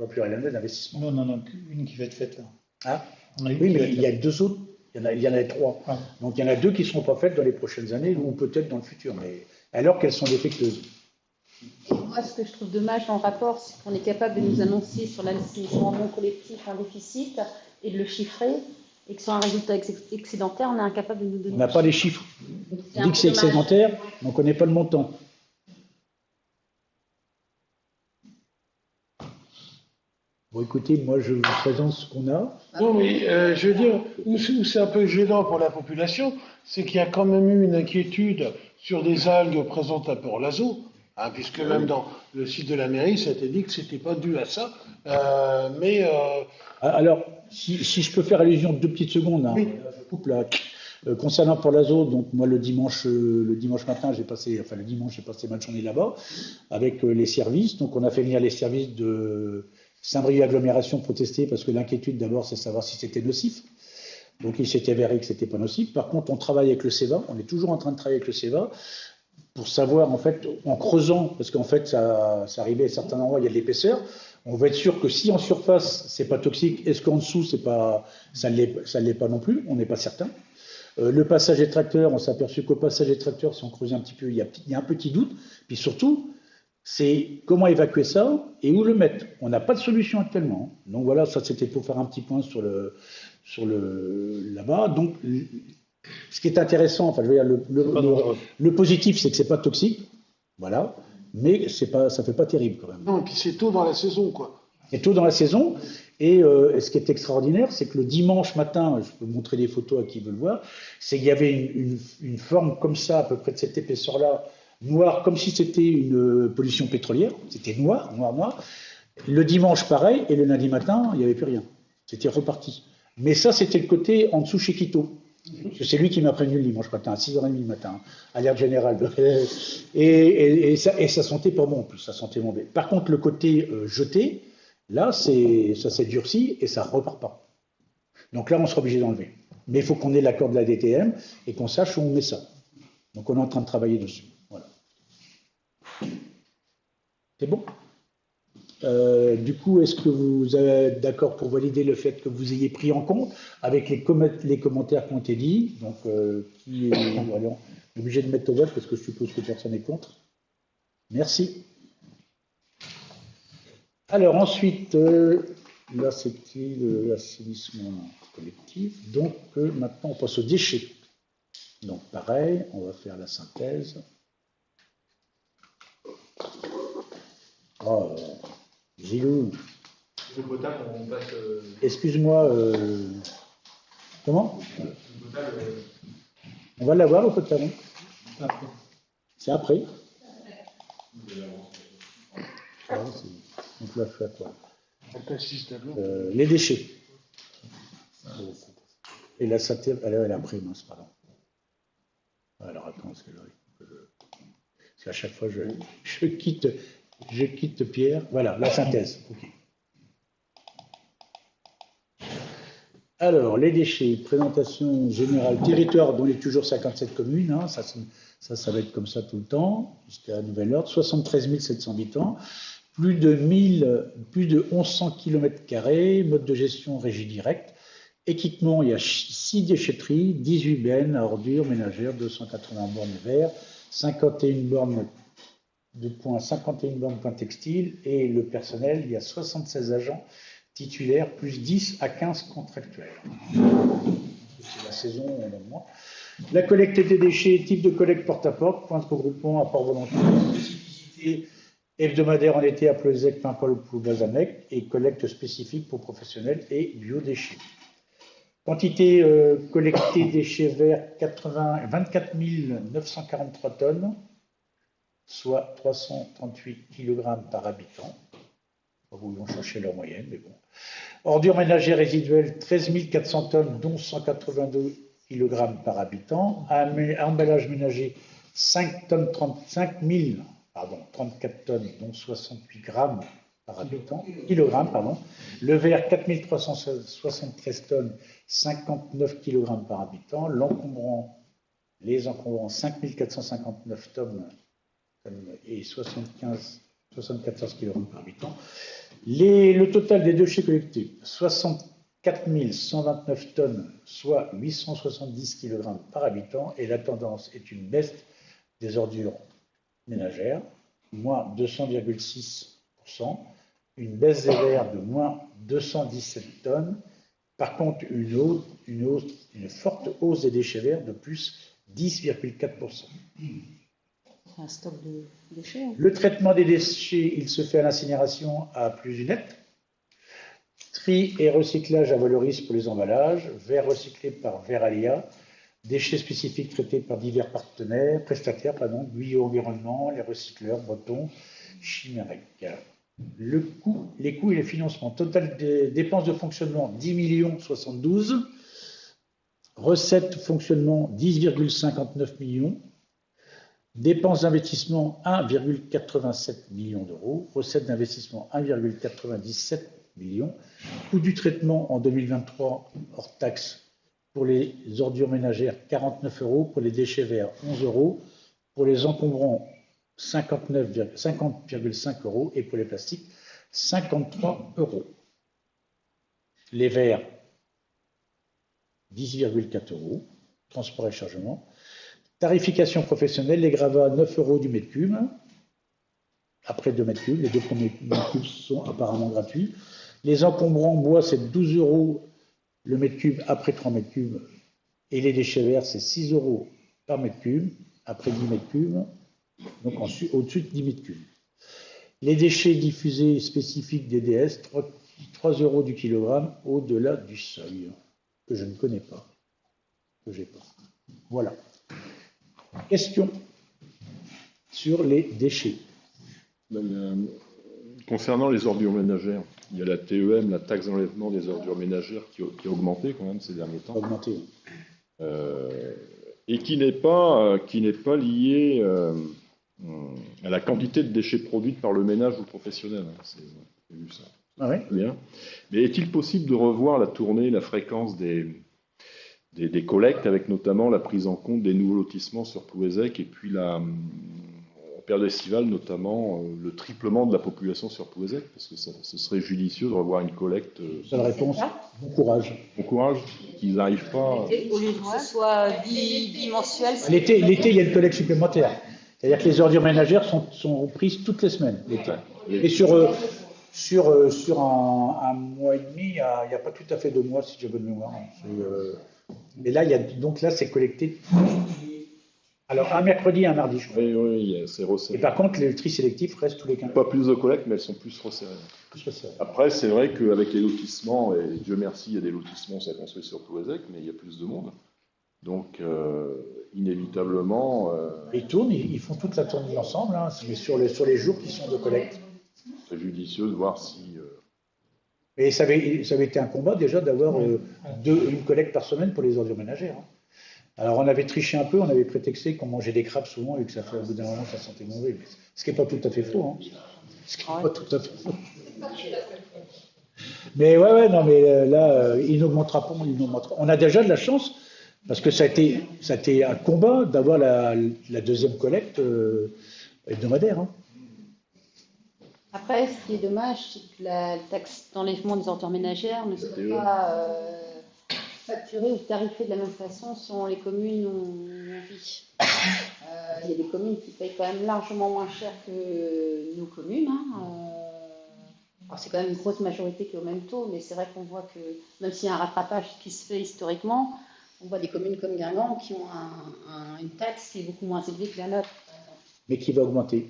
pluriannuel d'investissement. Non, une qui va être faite là. Ah. Oui, mais il y a deux autres, il y en a trois. Ah. Donc il y en a deux qui ne seront pas faites dans les prochaines années ou peut-être dans le futur, mais alors qu'elles sont défectueuses. Moi, ce que je trouve dommage dans le rapport, c'est qu'on est capable de nous annoncer sur l'assainissement non collectif un déficit et de le chiffrer, et que sur un résultat excédentaire, on est incapable de nous donner. On n'a pas les chiffres. On dit que c'est excédentaire, mais on ne connaît pas le montant. Bon, écoutez, moi, je vous présente ce qu'on a. Non, mais je veux dire, où c'est un peu gênant pour la population, c'est qu'il y a quand même eu une inquiétude sur des algues présentes à Port-Lazo, puisque même dans le site de la mairie, ça a été dit que ce n'était pas dû à ça. Alors, si je peux faire allusion 2 petites secondes, oui. Je coupe là. Concernant Port-Lazo, donc moi le dimanche matin, j'ai passé ma journée là-bas avec les services. Donc on a fait venir les services de Saint-Brieuc Agglomération protester parce que l'inquiétude d'abord c'est savoir si c'était nocif. Donc il s'est avéré que c'était pas nocif. Par contre on travaille avec le CEVA, on est toujours en train de travailler avec le CEVA pour savoir en fait, en creusant, parce qu'en fait ça arrivait à certains endroits, il y a de l'épaisseur, on va être sûr que si en surface c'est pas toxique, est-ce qu'en dessous ça ne l'est pas non plus, on n'est pas certain. Le passage des tracteurs, on s'est aperçu qu'au passage des tracteurs, si on creusait un petit peu, il y a un petit doute. Puis surtout, c'est comment évacuer ça et où le mettre. On n'a pas de solution actuellement. Donc voilà, ça c'était pour faire un petit point sur là-bas. Donc, ce qui est intéressant, enfin, je veux dire, le positif, c'est que c'est pas toxique, voilà, mais ça fait pas terrible quand même. Non, et puis c'est tôt dans la saison, quoi. C'est tôt dans la saison, et ce qui est extraordinaire, c'est que le dimanche matin, je peux montrer des photos à qui veut le voir, c'est qu'il y avait une forme comme ça, à peu près de cette épaisseur-là, noire, comme si c'était une pollution pétrolière, c'était noir. Le dimanche, pareil, et le lundi matin, il n'y avait plus rien. C'était reparti. Mais ça, c'était le côté en dessous chez Quito. C'est lui qui m'a prévenu le dimanche matin, à 6h30 du matin, alerte générale. Et ça sentait pas bon en plus, ça sentait mauvais. Par contre, le côté jeté, là, ça s'est durci et ça repart pas. Donc là, on sera obligé d'enlever. Mais il faut qu'on ait l'accord de la DTM et qu'on sache où on met ça. Donc on est en train de travailler dessus. Voilà. C'est bon ? Du coup, est-ce que vous êtes d'accord pour valider le fait que vous ayez pris en compte avec les commentaires qui ont été dits, donc qui est obligé de mettre au vote parce que je suppose que personne n'est contre. Merci. Alors ensuite, là c'était l'assainissement collectif, donc maintenant on passe aux déchets. Donc pareil, on va faire la synthèse. Oh, Gilou. Le potable, on passe. Excuse-moi. Comment? Le potable. On va l'avoir au potable. C'est après. Donc là, je fais quoi? Les déchets. Et la synthèse, elle est après, mince, pardon. Alors attends, parce qu'à chaque fois, je quitte Pierre. Voilà, la synthèse. Okay. Alors, les déchets, présentation générale, territoire dont il y a toujours 57 communes, hein, ça va être comme ça tout le temps, jusqu'à nouvel ordre, 73 700 habitants, plus de 1100 km², mode de gestion régie directe, équipement, il y a 6 déchetteries, 18 bennes à ordures ménagères, 280 bornes verts, 51 bornes de points, 51 bornes points textiles, et le personnel, il y a 76 agents titulaires, plus 10 à 15 contractuels. C'est la saison, on a moins. La collecte des déchets, type de collecte porte-à-porte, point de regroupement, apport volontaire, spécificité hebdomadaire en été à Pleuzec, Paimpol ou Bazanec, et collecte spécifique pour professionnels et biodéchets. Quantité collectée déchets verts, 24 943 tonnes, soit 338 kg par habitant. Ils vont chercher leur moyenne, mais bon. Ordures ménagères résiduelles, 13 400 tonnes, dont 182 kg par habitant. Emballage ménager, 34 tonnes, dont 68 grammes par habitant, kilogrammes, pardon. Le verre, 4 373 tonnes, 59 kg par habitant. Les encombrants, 5 459 tonnes et 74 kg par habitant. Le total des déchets collectés, 64 129 tonnes, soit 870 kg par habitant, et la tendance est une baisse des ordures ménagères, moins 200,6%, une baisse des verres de moins 217 tonnes, par contre une forte hausse des déchets verts de plus 10,4%. Un stock de déchets. Hein. Le traitement des déchets, il se fait à l'incinération à plus nette. Tri et recyclage à Valoris pour les emballages. Verre recyclé par Veralia. Déchets spécifiques traités par divers prestataires, Guyot Environnement, les recycleurs, Breton, Chiméric. Les coûts et les financements. Total des dépenses de fonctionnement, 10 072. Recettes fonctionnement, 10,59 millions. Dépenses d'investissement, 1,87 million d'euros. Recettes d'investissement, 1,97 millions. Coût du traitement en 2023 hors taxe pour les ordures ménagères, 49 euros. Pour les déchets verts, 11 euros. Pour les encombrants, 50,5 euros. Et pour les plastiques, 53 euros. Les verres, 10,4 euros. Transport et chargement. Tarification professionnelle, les gravats, 9 euros du mètre cube. Après 2 mètres cubes, les 2 premiers mètres cubes sont apparemment gratuits. Les encombrants bois, c'est 12 euros le mètre cube après 3 mètres cubes, et les déchets verts, c'est 6 € par mètre cube, après 10 mètres cubes, donc au-dessus de 10 mètres cubes. Les déchets diffusés spécifiques des DS, 3 € du kilogramme au-delà du seuil, que je ne connais pas, que j'ai pas. Voilà. Question sur les déchets. Concernant les ordures ménagères, il y a la TEM, la taxe d'enlèvement des ordures ménagères, qui a augmenté quand même ces derniers temps. Augmenté. Et qui n'est pas liée à la quantité de déchets produits par le ménage ou le professionnel. J'ai vu ça. Ah ouais. Bien. Mais est-il possible de revoir la tournée, la fréquence des collectes, avec notamment la prise en compte des nouveaux lotissements sur Plouézec, et puis en période estivale, notamment le triplement de la population sur Plouézec, parce que ce serait judicieux de revoir une collecte. Seule réponse, bon courage. Bon courage, qu'ils n'arrivent pas. Au lieu que ce soit bimensuel. L'été, il y a une collecte supplémentaire. C'est-à-dire que les ordures ménagères sont prises toutes les semaines, l'été. Et sur un mois et demi, il n'y a pas tout à fait 2 mois, si j'ai bonne mémoire. Mais là, donc là, c'est collecté. Alors, un mercredi et un mardi, je crois. Oui, c'est resserré. Et par contre, le tri sélectif reste tous les 15 jours. Pas plus de collectes, mais elles sont plus resserrées. Après, c'est vrai qu'avec les lotissements, et Dieu merci, il y a des lotissements, ça construit sur Plouézec, mais il y a plus de monde. Donc, inévitablement... Ils tournent, ils font toute la tournée ensemble, hein, mais sur les jours qui sont de collecte. C'est judicieux de voir si... Et ça avait été un combat déjà d'avoir une collecte par semaine pour les ordures ménagères. Hein. Alors on avait triché un peu, on avait prétexté qu'on mangeait des crabes souvent et que ça fait au bout d'un moment ça sentait mauvais. Ce qui n'est pas tout à fait faux. Hein. Ce qui n'est pas tout à fait faux. Mais non, mais là, il n'augmentera pas, On a déjà de la chance, parce que ça a été un combat d'avoir la deuxième collecte hebdomadaire. Hein. Après, ce qui est dommage, c'est que la taxe d'enlèvement des ordures ménagères ne soit pas facturée ou tarifée de la même façon selon les communes où on vit. Il y a des communes qui payent quand même largement moins cher que nos communes. Alors c'est quand même une grosse majorité qui est au même taux, mais c'est vrai qu'on voit que, même s'il y a un rattrapage qui se fait historiquement, on voit des communes comme Guingamp qui ont une taxe qui est beaucoup moins élevée que la nôtre. Mais qui va augmenter.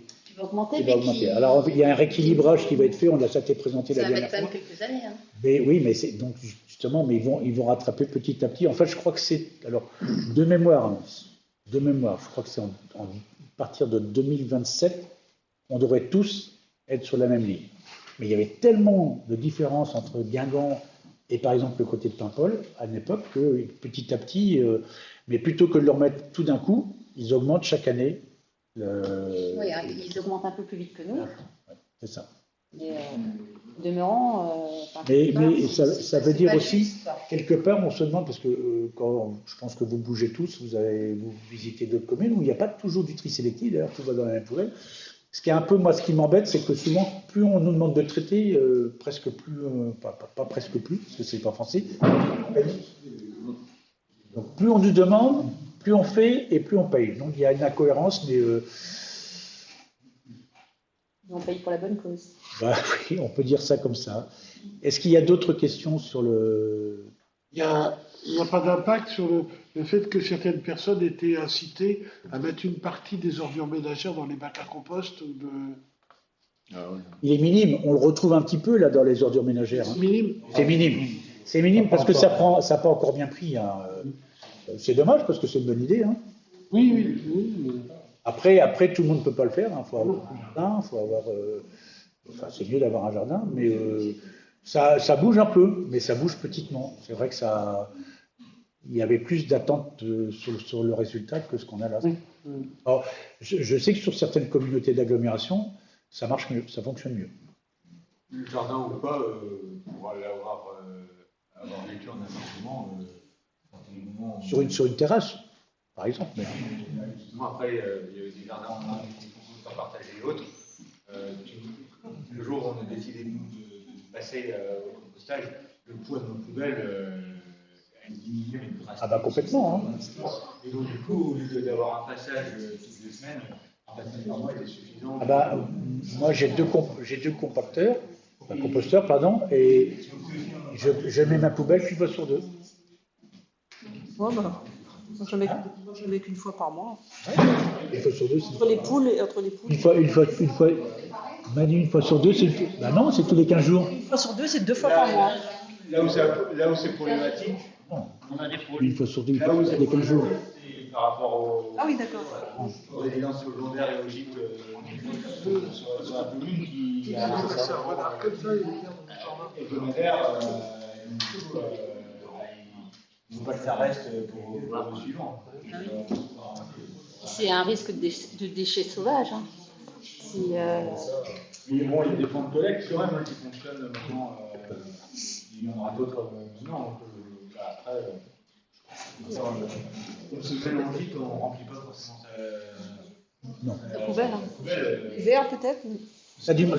Alors, il y a un rééquilibrage qui va être fait, ça a été présenté la dernière fois. Ça va mettre quand même quelques années. Hein. Mais oui, mais donc justement, mais ils vont rattraper petit à petit. En fait, je crois que c'est, alors, de mémoire, je crois que c'est à partir de 2027, on devrait tous être sur la même ligne. Mais il y avait tellement de différences entre Guingamp et par exemple le côté de Paimpol à une époque que petit à petit, mais plutôt que de leur mettre tout d'un coup, ils augmentent chaque année. Oui, ils augmentent un peu plus vite que nous. C'est ça. Mais demeurant. Mais ça veut dire aussi, quelque part, on se demande, parce que quand je pense que vous bougez tous, vous visitez d'autres communes où il n'y a pas toujours du tri sélectif, d'ailleurs, tout va dans la même poubelle. Ce qui est un peu, moi, ce qui m'embête, c'est que souvent, plus on nous demande de traiter, presque plus, pas presque plus, parce que c'est pas français, donc plus on nous demande, plus on fait et plus on paye. Donc il y a une incohérence, mais... On paye pour la bonne cause. Bah, oui, on peut dire ça comme ça. Est-ce qu'il y a d'autres questions sur le... Il n'y a pas d'impact sur le fait que certaines personnes étaient incitées à mettre une partie des ordures ménagères dans les bacs à compost Il est minime. On le retrouve un petit peu là dans les ordures ménagères. Hein. C'est minime. C'est minime parce que ça n'a pas encore bien pris. Hein. C'est dommage parce que c'est une bonne idée. Hein. Oui. Après, tout le monde ne peut pas le faire. Il faut avoir un jardin, faut avoir. C'est mieux d'avoir un jardin, mais ça bouge un peu, mais ça bouge petitement. C'est vrai que il y avait plus d'attentes sur le résultat que ce qu'on a là. Alors, je sais que sur certaines communautés d'agglomération, ça marche mieux, ça fonctionne mieux. Le jardin ou pas, pour aller avoir vécu en appartement, sur une terrasse, par exemple. Mais... Justement, après, il y a des jardins en partager et autres. Le jour où on a décidé de passer au compostage, le poids de nos poubelles a diminué drastiquement. Ah bah complètement. Hein. Et donc du coup, au lieu d'avoir un passage toutes les semaines, un passage par mois était suffisant. Ah bah, moi j'ai deux compacteurs un composteur, pardon, et je mets ma poubelle une fois sur 2. Ouais, bah, moi, je mets qu'une fois par mois. Une fois sur 2, c'est... Entre les poules. Manu, une fois sur 2, c'est... Bah non, c'est tous les 15 jours. Une fois sur 2, c'est 2 fois par mois. Là où c'est problématique, on a des poules. Une fois sur 2, tous les 15 jours. C'est par rapport Ah oui, d'accord. aux résidences secondaires et aux gîtes sur la commune qui a un hebdomadaire. Il ne faut pas que ça reste pour le suivant. C'est un risque de déchets sauvages. Hein. Mais bon, il y a des points de collecte quand même qui fonctionnent maintenant. Il y en aura d'autres maintenant. Après, on se fait l'envie qu'on ne remplit pas forcément Non. La poubelle. Vert peut-être. Ça dépend.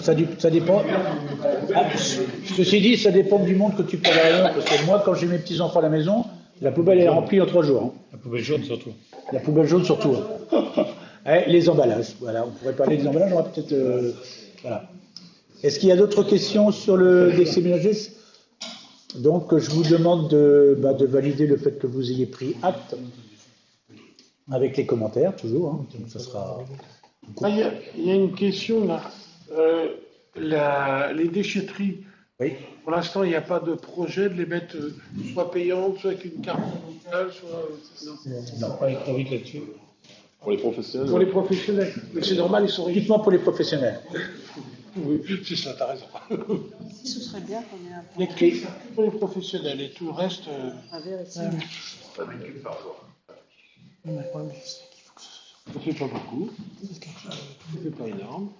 Ah, ceci dit, ça dépend du monde que tu peux avoir. Parce que moi, quand j'ai mes petits-enfants à la maison, la poubelle est remplie en 3 jours. Hein. La poubelle jaune surtout. La poubelle jaune surtout. Hein. Les emballages. Voilà, on pourrait parler des emballages. On va peut-être. Voilà. Est-ce qu'il y a d'autres questions sur le déchet ménager? Donc, je vous demande de valider le fait que vous ayez pris acte avec les commentaires, toujours. Hein. Donc, ça sera. Il y a une question là. Les déchetteries, oui. Pour l'instant, il n'y a pas de projet de les mettre soit payantes, soit avec une carte digitale, soit. Non, pas trop vite là-dessus. Pour les professionnels. Pour les professionnels. Mais c'est normal, ils sont riches. Uniquement pour les professionnels. Oui, c'est ça, t'as raison. Ce serait bien qu'on ait un Les clés pour les professionnels et tout le reste. Un verre ici. Pas de cube par jour. Ça fait pas beaucoup. Ça fait pas énorme.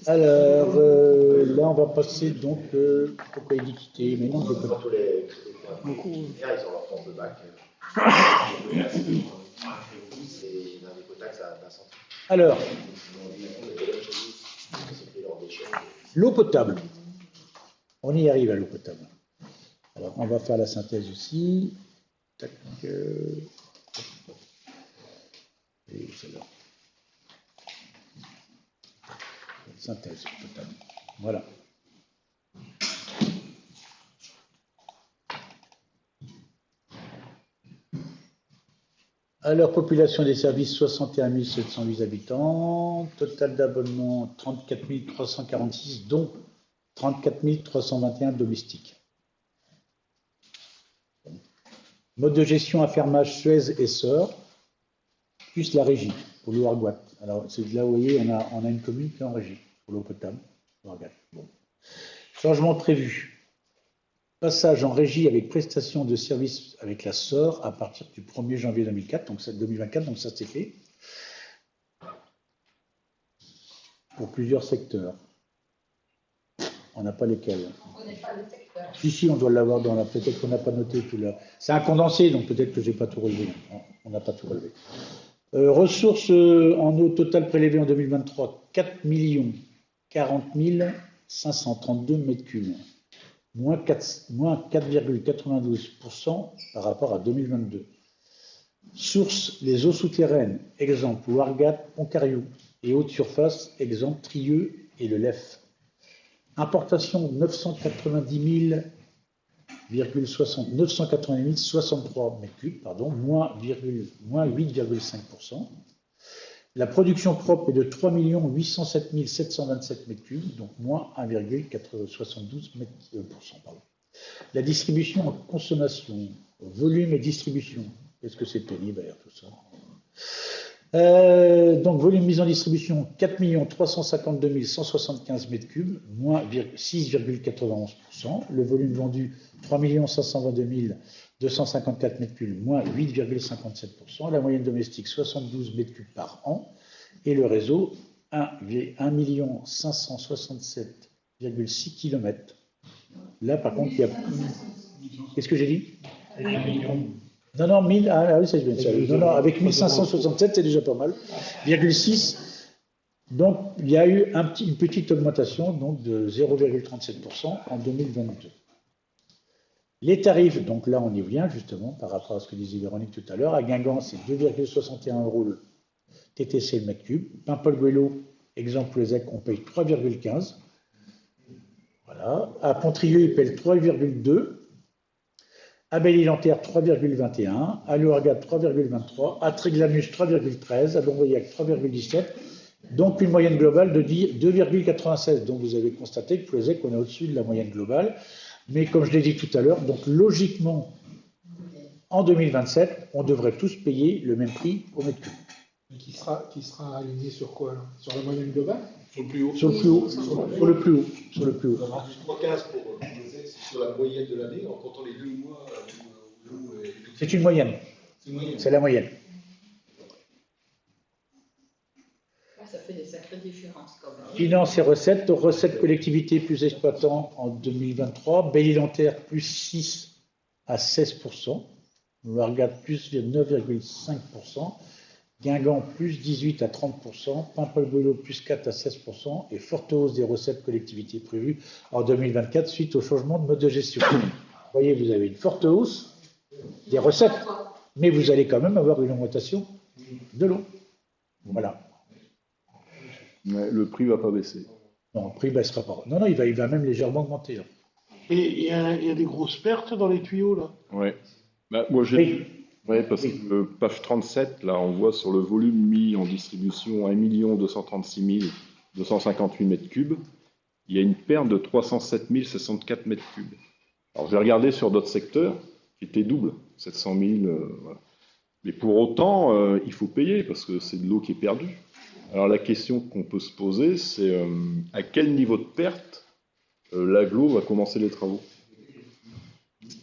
Alors, là, on va passer donc pourquoi équité, mais non, je peux pas. Tous les ils ont leur forme de bac. C'est dans les quotas que ça sent. Alors, l'eau potable. On y arrive à l'eau potable. Alors, on va faire la synthèse aussi. Tac. Et celle-là. Synthèse potable. Voilà. Alors, population des services, 61 708 habitants. Total d'abonnements, 34 346, dont 34 321 domestiques. Mode de gestion, affermage, Suez et Sœur, plus la régie pour l'eau Argoat. Alors, c'est là où vous voyez, on a une commune qui est en régie pour l'eau potable. Bon. Changement prévu. Passage en régie avec prestation de services avec la Sœur à partir du 1er janvier 2024, donc c'est 2024, donc ça c'est fait. Pour plusieurs secteurs. On n'a pas lesquels. On n'est pas le secteur. Si, on doit l'avoir dans la. Peut-être qu'on n'a pas noté tout là. C'est un condensé, donc peut-être que je n'ai pas tout relevé. On n'a pas tout relevé. Ressources en eau totale prélevées en 2023, 4 40 532 mètres cubes, moins 4,92% par rapport à 2022. Sources, les eaux souterraines, exemple Ouargat, Pontcariou, et eaux de surface, exemple Trieux et le Lef. Importation 990 063 mètres cubes, pardon, moins 8,5%. La production propre est de 3 807 727 mètres cubes, donc moins 1,72%. La distribution en consommation, volume et distribution. Qu'est-ce que c'est pénible d'ailleurs tout ça. Donc volume mis en distribution 4 352 175 mètres cubes, moins 6,91%. Le volume vendu 3 522 254 mètres cubes, moins 8,57%. La moyenne domestique 72 mètres cubes par an. Et le réseau 1 567,6 km. Là par contre il y a. Qu'est-ce que j'ai dit? Non, 1000, oui, ça je viens de savoir. Non, avec 1567, c'est déjà pas mal. 0,6. Donc, il y a eu une petite augmentation donc, de 0,37% en 2022. Les tarifs, donc là, on y vient justement par rapport à ce que disait Véronique tout à l'heure. À Guingamp, c'est 2,61 € le TTC le mètre cube. Paimpol-Guélo, exemple les ZEC, on paye 3,15. Voilà. À Pontrieux, ils paient 3,2. À Belle-Île-en-Terre, 3,21. À Louargat, 3,23. À Tréglamus, 3,13. À Donveillac, 3,17. Donc une moyenne globale de 2,96. Donc vous avez constaté que Plouzec, on est au-dessus de la moyenne globale. Mais comme je l'ai dit tout à l'heure, donc logiquement, en 2027, on devrait tous payer le même prix au mètre cube. Mais qui sera aligné sur quoi là? Sur la moyenne globale? Sur le plus haut. Sur le plus haut. Sur le plus haut. Sur le plus haut. 3,15 pour c'est sur la moyenne de l'année, en comptant les 2 mois. C'est une moyenne. C'est la moyenne. Ça fait des sacrées différences quand même. Finances et recettes. Recettes collectivités plus exploitants en 2023. Belle-Île-en-Terre plus 6 à 16%. Louargat plus 9,5%. Guingamp plus 18 à 30%, Paimpol-Bello plus 4 à 16% et forte hausse des recettes collectivités prévues en 2024 suite au changement de mode de gestion. Vous voyez, vous avez une forte hausse des recettes, mais vous allez quand même avoir une augmentation de l'eau. Voilà. Mais le prix ne va pas baisser. Non, le prix ne baissera pas. Non, il va même légèrement augmenter. Et il y a des grosses pertes dans les tuyaux, là? Oui. Moi, j'ai... Oui, parce que page 37, là, on voit sur le volume mis en distribution 1 236 258 mètres cubes, il y a une perte de 307 064 mètres cubes. Alors, j'ai regardé sur d'autres secteurs qui étaient doubles, 700 000, voilà. Mais pour autant, il faut payer parce que c'est de l'eau qui est perdue. Alors, la question qu'on peut se poser, c'est à quel niveau de perte l'aglo va commencer les travaux?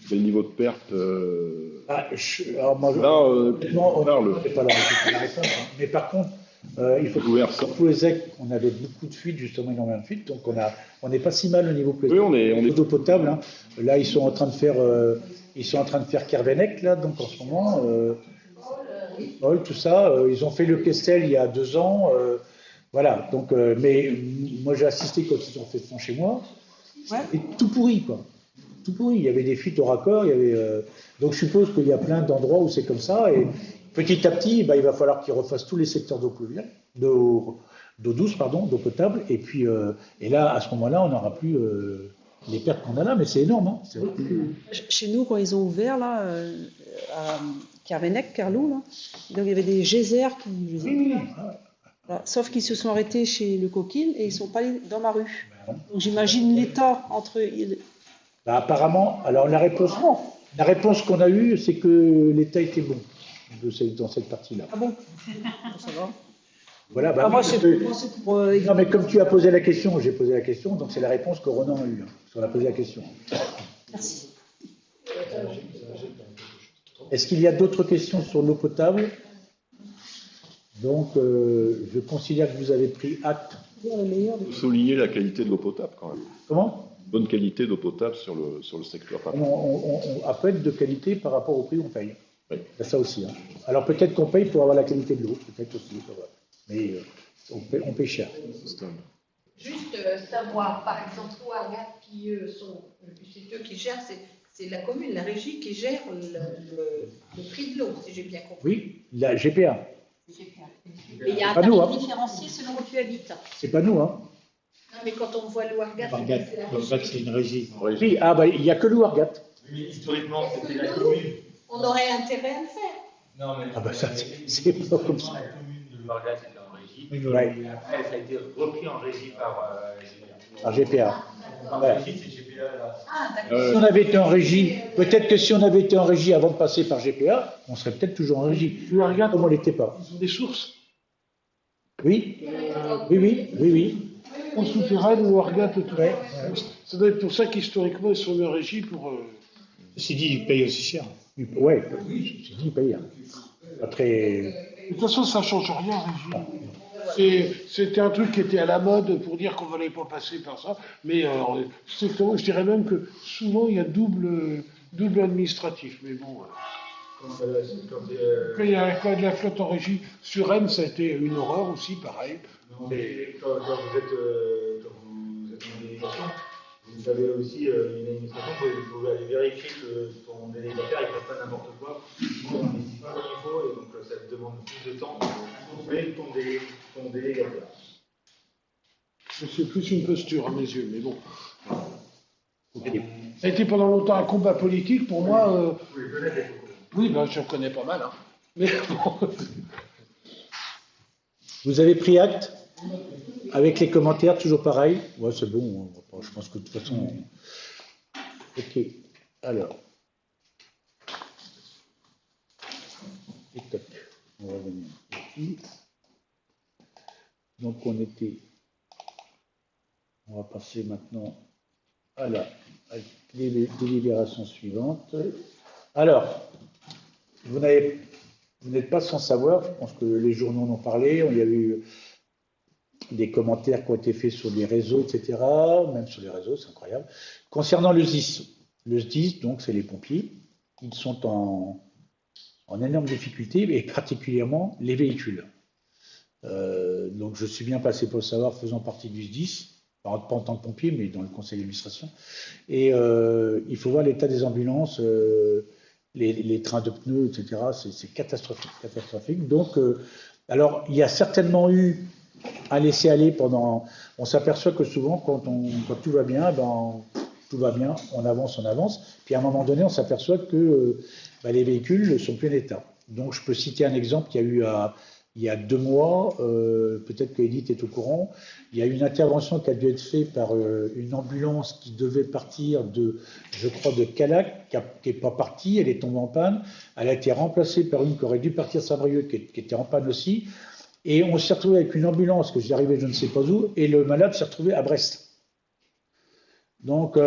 Quel niveau de perte alors moi, c'est pas la réponse, hein. Mais par contre, il faut que Plouzec, on avait beaucoup de fuites, justement énormément de fuites, donc on n'est pas si mal au niveau Plouzec. Oui, on est d'eau potable. Hein. Là, ils sont en train de faire Kervenec, là, donc en ce moment. Tout ça. Ils ont fait le Questel il y a 2 ans. Voilà. Donc, mais moi, j'ai assisté quand ils ont fait ça chez moi. Et tout pourri, quoi. Tout pourri. Il y avait des fuites au raccord. Donc je suppose qu'il y a plein d'endroits où c'est comme ça. Et petit à petit, il va falloir qu'ils refassent tous les secteurs d'eau pluviale, d'eau douce, d'eau potable. Et puis, et là, à ce moment-là, on n'aura plus les pertes qu'on a là. Mais c'est énorme. Hein. C'est vrai. Chez nous, quand ils ont ouvert là, à Kervenec, Carlou, là, donc il y avait des geysers qui. Voilà. Sauf qu'ils se sont arrêtés chez le Coquille et ils ne sont pas allés dans ma rue. Donc j'imagine l'état entre. Apparemment, alors la réponse qu'on a eue, c'est que l'état était bon dans cette partie-là. Ah bon? Ça va. Voilà. Moi, c'est pour. Non, mais comme tu as posé la question, j'ai posé la question, donc c'est la réponse que Ronan a eue. Parce qu'on a posé la question. Merci. Est-ce qu'il y a d'autres questions sur l'eau potable? Donc, je considère que vous avez pris acte. Il faut souligner la qualité de l'eau potable, quand même. Comment? Bonne qualité d'eau potable sur le secteur. On peut être de qualité par rapport au prix qu'on paye. Oui. C'est ça aussi. Hein. Alors peut-être qu'on paye pour avoir la qualité de l'eau, peut-être aussi. Mais on paye cher. Juste savoir, par exemple, Louargat, c'est eux qui gèrent, c'est la commune, la régie qui gère le prix de l'eau, si j'ai bien compris. Oui, la GPA. Et il y a un tarif différencié selon où tu habites. C'est pas nous, hein. Non, mais quand on voit Louargat, c'est une régie. Oui, il n'y a que Louargat. Mais historiquement, c'était la commune. On aurait intérêt à le faire. Non, mais ça, c'est pas comme ça. La commune de Louargat était en régie. Ouais. Et après, ça a été repris en régie par GPA. Ouais. C'est GPA là. Ah, d'accord. Si on avait été en régie, peut-être que si on avait été en régie avant de passer par GPA, on serait peut-être toujours en régie. Louargat, comme on l'était pas. Ils ont des sources. Oui. En souterrain, Louargat, tout ça. Ça doit être pour ça qu'historiquement, ils sont en régie pour. Ceci dit, ils payent aussi cher. Oui, ils payent. Pas très. De toute façon, ça ne change rien, régie. C'était un truc qui était à la mode pour dire qu'on ne voulait pas passer par ça. Mais je dirais même que souvent, il y a double administratif. Mais bon. Quand il y a de la flotte en régie, sur Rennes, ça a été une horreur aussi, pareil. Non, mais quand vous êtes en délégation, vous avez aussi une administration, vous pouvez aller vérifier que ton délégataire ne fasse pas n'importe quoi, il n'investit pas comme il faut, et donc ça te demande plus de temps pour trouver ton délégataire. C'est plus une posture à mes yeux, mais bon. Ok. Ça a été pendant longtemps un combat politique. Pour moi, oui, ben, je connais pas mal. Hein. Mais bon. Vous avez pris acte avec les commentaires, toujours pareil. Ouais, c'est bon. Je pense que de toute façon. Ok. Alors. Et toc. On va venir ici. Donc on va passer maintenant à la délibération suivante. Alors, vous n'êtes pas sans savoir, je pense que les journaux en ont parlé, il y a eu des commentaires qui ont été faits sur les réseaux, etc., même sur les réseaux, c'est incroyable. Concernant le SDIS, donc c'est les pompiers, ils sont en énorme difficulté, et particulièrement les véhicules. Donc je suis bien passé pour le savoir, faisant partie du SDIS, pas en tant que pompier, mais dans le conseil d'administration. Et il faut voir l'état des ambulances, les trains de pneus, etc. C'est catastrophique. Donc, alors, il y a certainement eu un laisser-aller pendant. On s'aperçoit que souvent, quand tout va bien, tout va bien, on avance. Puis à un moment donné, on s'aperçoit que les véhicules ne sont plus en état. Donc, je peux citer un exemple qu'il y a eu il y a 2 mois, peut-être que Edith est au courant, il y a eu une intervention qui a dû être faite par une ambulance qui devait partir je crois, de Calac, qui n'est pas partie, elle est tombée en panne, elle a été remplacée par une qui aurait dû partir de Saint-Brieuc, qui était en panne aussi, et on s'est retrouvé avec une ambulance que j'y arrivais je ne sais pas où, et le malade s'est retrouvé à Brest. Donc, il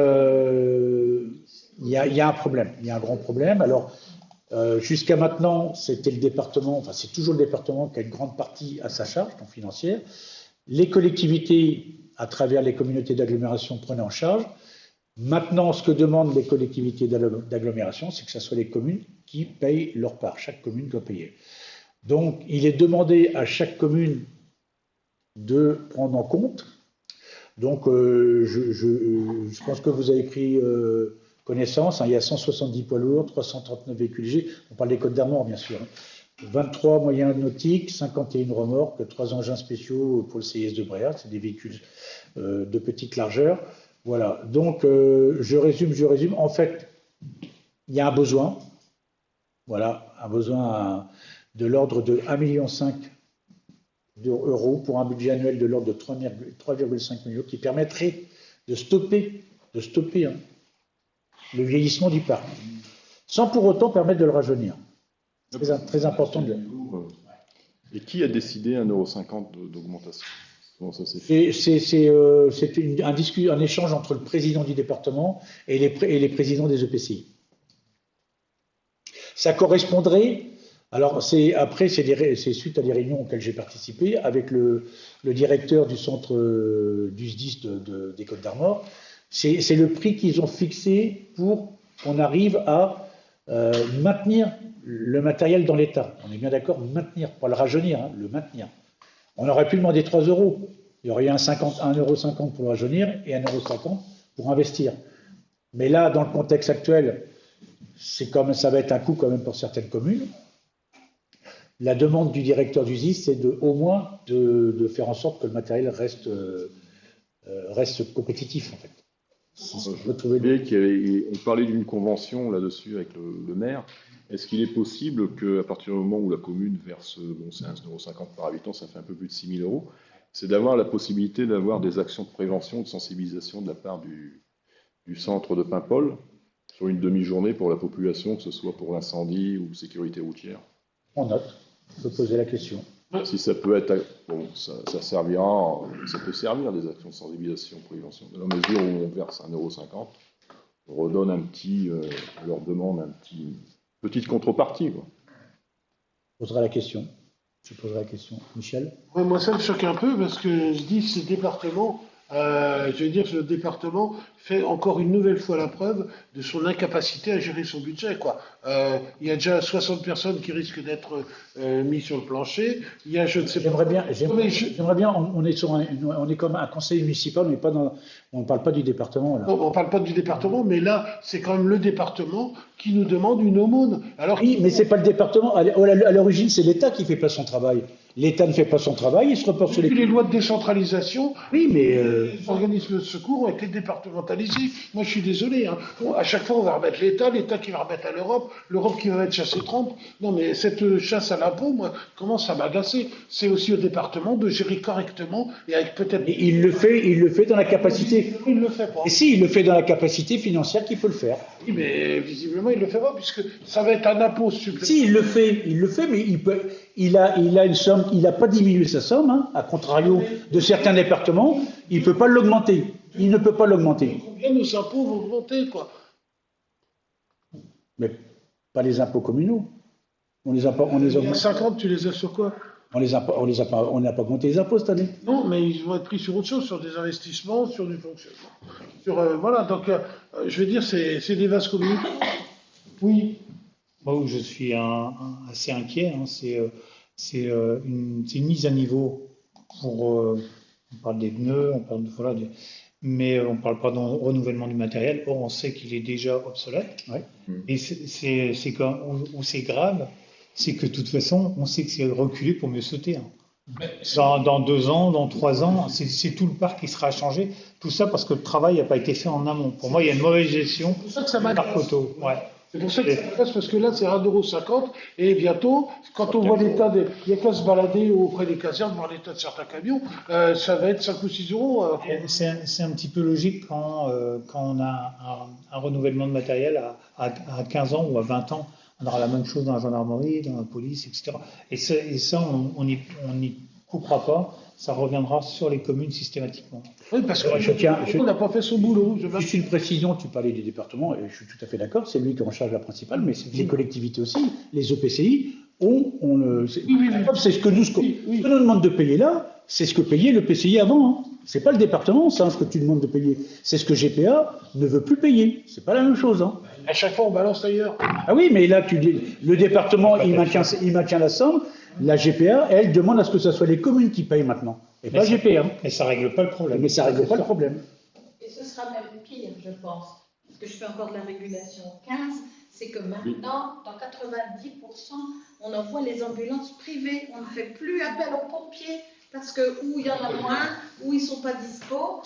y a un problème, il y a un grand problème. Alors, jusqu'à maintenant, c'était le département, enfin c'est toujours le département qui a une grande partie à sa charge, donc financière. Les collectivités, à travers les communautés d'agglomération, prenaient en charge. Maintenant, ce que demandent les collectivités d'agglomération, c'est que ce soit les communes qui payent leur part. Chaque commune doit payer. Donc, il est demandé à chaque commune de prendre en compte. Donc, je pense que vous avez pris connaissance. Il y a 170 poids lourds, 339 véhicules légers. On parle des Côtes d'Armor, bien sûr. 23 moyens nautiques, 51 remorques, 3 engins spéciaux pour le CIS de Bréal. C'est des véhicules de petite largeur. Voilà. Donc, je résume. En fait, il y a un besoin. Voilà, un besoin de l'ordre de 1,5 million d'euros pour un budget annuel de l'ordre de 3,5 millions qui permettrait de stopper le vieillissement du parc, sans pour autant permettre de le rajeunir. Très important. Et qui a décidé 1,50 € d'augmentation? Comment ça s'est fait? C'est un échange entre le président du département et les présidents des EPCI. Ça correspondrait. Alors, c'est suite à des réunions auxquelles j'ai participé avec le directeur du centre du SDIS des Côtes d'Armor. C'est le prix qu'ils ont fixé pour qu'on arrive à maintenir le matériel dans l'état. On est bien d'accord, maintenir, pas le rajeunir, hein, le maintenir. On aurait pu demander 3 €. Il y aurait eu 1,50 € pour le rajeunir et 1,50 € pour investir. Mais là, dans le contexte actuel, ça va être un coût quand même pour certaines communes. La demande du directeur du SDIS, c'est au moins de faire en sorte que le matériel reste compétitif, en fait. On parlait d'une convention là-dessus avec le maire. Est-ce qu'il est possible qu'à partir du moment où la commune verse, c'est 1,50 € par habitant, ça fait un peu plus de 6 000 €, c'est d'avoir la possibilité d'avoir des actions de prévention, de sensibilisation de la part du centre de Paimpol sur une demi-journée pour la population, que ce soit pour l'incendie ou sécurité routière? On note, on peut poser la question. Si ça peut être, ça peut servir des actions de sensibilisation, prévention. Dans la mesure où on verse 1,50 €, on redonne on leur demande petite contrepartie, quoi. Je poserai la question. Michel? Ouais, moi, ça me choque un peu parce que je dis que ce département, ce département fait encore une nouvelle fois la preuve de son incapacité à gérer son budget, quoi. Il y a déjà 60 personnes qui risquent d'être mises sur le plancher. Il y a, je ne sais pas. J'aimerais bien, on est comme un conseil municipal, on ne parle pas du département, là. Non, on ne parle pas du département, mais là, c'est quand même le département qui nous demande une aumône. Alors oui, mais c'est pas le département. À l'origine, c'est l'État qui fait pas son travail. l'État ne fait pas son travail, il se reporte sur les... Les lois de décentralisation, oui, mais les organismes de secours ont été départementalisés. Moi, je suis désolé. Hein. À chaque fois, on va remettre l'État qui va remettre à l'Europe, l'Europe qui va mettre chasser Trump. Non, mais cette chasse à l'impôt, moi, commence à m'agacer. C'est aussi au département de gérer correctement et avec peut-être... Il le fait dans la capacité... Il le fait pas. Et si, il le fait dans la capacité financière qu'il peut le faire. Oui, mais visiblement, il le fait pas, puisque ça va être un impôt supplémentaire. Si, il le fait, mais il a une somme, il n'a pas diminué sa somme, hein, à contrario de certains départements, il ne peut pas l'augmenter. Il ne peut pas l'augmenter. Combien nos impôts vont augmenter, quoi? Mais pas les impôts communaux. On les augmente. 50, tu les as sur quoi? On n'a pas augmenté les impôts cette année. Non, mais ils vont être pris sur autre chose, sur des investissements, sur du fonctionnement. Voilà, donc je veux dire, c'est des vases communs. Oui. Moi où je suis assez inquiet, hein, c'est une mise à niveau pour. On parle des pneus, on parle mais on ne parle pas de renouvellement du matériel. Or, on sait qu'il est déjà obsolète. Ouais. Et où c'est grave, c'est que de toute façon, on sait que c'est reculé pour mieux sauter. Hein. Dans 2 ans, dans 3 ans, c'est tout le parc qui sera changé. Tout ça parce que le travail n'a pas été fait en amont. Pour moi, il y a une mauvaise gestion par auto. Ouais. C'est pour ça que ça passe, parce que là, c'est 1,50 € et bientôt, quand on voit l'état des... Il n'y a qu'à se balader auprès des casernes, voir l'état de certains camions, ça va être 5 ou 6 €. C'est un petit peu logique quand on a un renouvellement de matériel à 15 ans ou à 20 ans. On aura la même chose dans la gendarmerie, dans la police, etc. Et ça, on n'y coupera pas. Ça reviendra sur les communes systématiquement. Oui, parce qu'on n'a pas fait son boulot. Juste une précision, tu parlais des départements, et je suis tout à fait d'accord, c'est lui qui est en charge la principale, mais les collectivités aussi, les EPCI, c'est ce que nous demande de payer là, c'est ce que payait l'EPCI avant. Hein. C'est pas le département, ça, ce que tu demandes de payer. C'est ce que GPA ne veut plus payer. C'est pas la même chose. Hein. À chaque fois, on balance ailleurs. Ah oui, mais là, le département, il maintient la somme. La GPA, elle, demande à ce que ce soit les communes qui payent maintenant, et pas GPA. Mais ça ne règle pas le problème. Mais ça ne règle pas le problème. Et ce sera même pire, je pense, parce que je fais encore de la régulation 15, c'est que maintenant, dans 90%, on envoie les ambulances privées. On ne fait plus appel aux pompiers, parce que où il y en a moins, où ils ne sont pas dispo,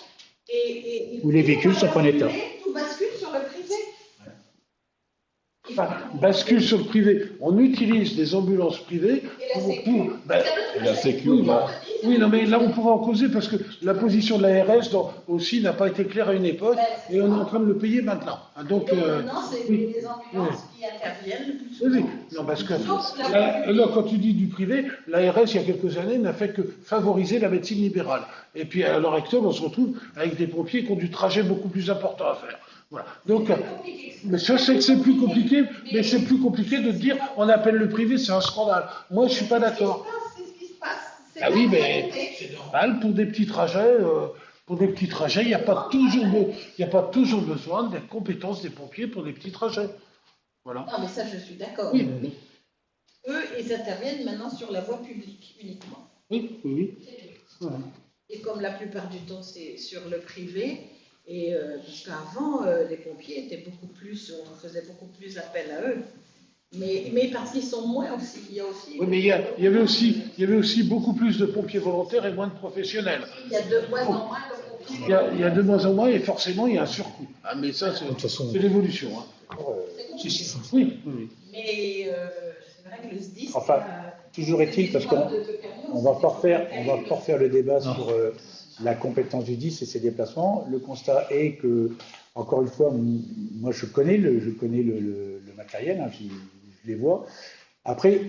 où les véhicules sont pas en état. Tout bascule sur le privé. Enfin, bascule sur le privé. On utilise des ambulances privées pour la sécurité. Oui, non, mais là, on pourra en causer parce que la position de l'ARS aussi n'a pas été claire à une époque et on est en train de le payer maintenant. Donc maintenant, c'est les ambulances qui interviennent. Oui. Non, parce que là, quand tu dis du privé, l'ARS, il y a quelques années, n'a fait que favoriser la médecine libérale. Et puis, à l'heure actuelle, on se retrouve avec des pompiers qui ont du trajet beaucoup plus important à faire. Voilà. Donc, mais je sais que c'est plus compliqué, mais c'est plus compliqué de dire on appelle le privé, c'est un scandale. Moi, je suis pas d'accord. C'est ce qui se passe. Ah oui, mais c'est normal pour des petits trajets. Il n'y a pas toujours besoin des compétences des pompiers pour des petits trajets. Voilà. Non, mais ça, je suis d'accord. Oui. Eux, ils interviennent maintenant sur la voie publique uniquement. Oui. Voilà. Et comme la plupart du temps, c'est sur le privé. Et parce qu'avant, les pompiers étaient beaucoup plus, on faisait beaucoup plus appel à eux. Mais parce qu'ils sont moins aussi. Il y a aussi. Oui, mais il y avait aussi beaucoup plus de pompiers volontaires et moins de professionnels. Il y a de moins en moins de pompiers. Il y a de moins en moins et forcément il y a un surcoût. Ah, mais ça, c'est l'évolution. Hein. Oui. Mais c'est vrai que le SDIS. Enfin, toujours est-il parce qu'on va pas refaire le débat sur la compétence du DIS et ses déplacements. Le constat est que, encore une fois, moi je connais le matériel, hein, je les vois. Après,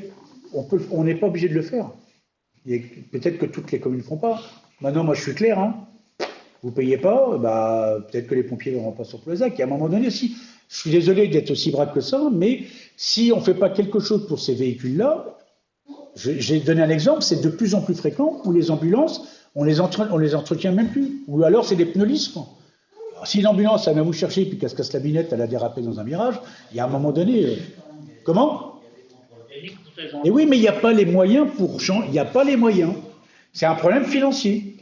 on n'est pas obligé de le faire. Peut-être que toutes les communes ne font pas. Maintenant, moi je suis clair, hein. Vous ne payez pas, peut-être que les pompiers ne vont pas sur Pleuzac. Et à un moment donné, je suis désolé d'être aussi brave que ça, mais si on ne fait pas quelque chose pour ces véhicules-là, j'ai donné un exemple, c'est de plus en plus fréquent où les ambulances, on les entretient même plus. Ou alors c'est des pneus lisses, quoi. Alors, si l'ambulance, elle vient vous chercher puis qu'elle se casse la binette, elle a dérapé dans un virage, il y a un moment donné... Comment ? Et oui, mais il n'y a pas les moyens pour changer. Il n'y a pas les moyens. C'est un problème financier.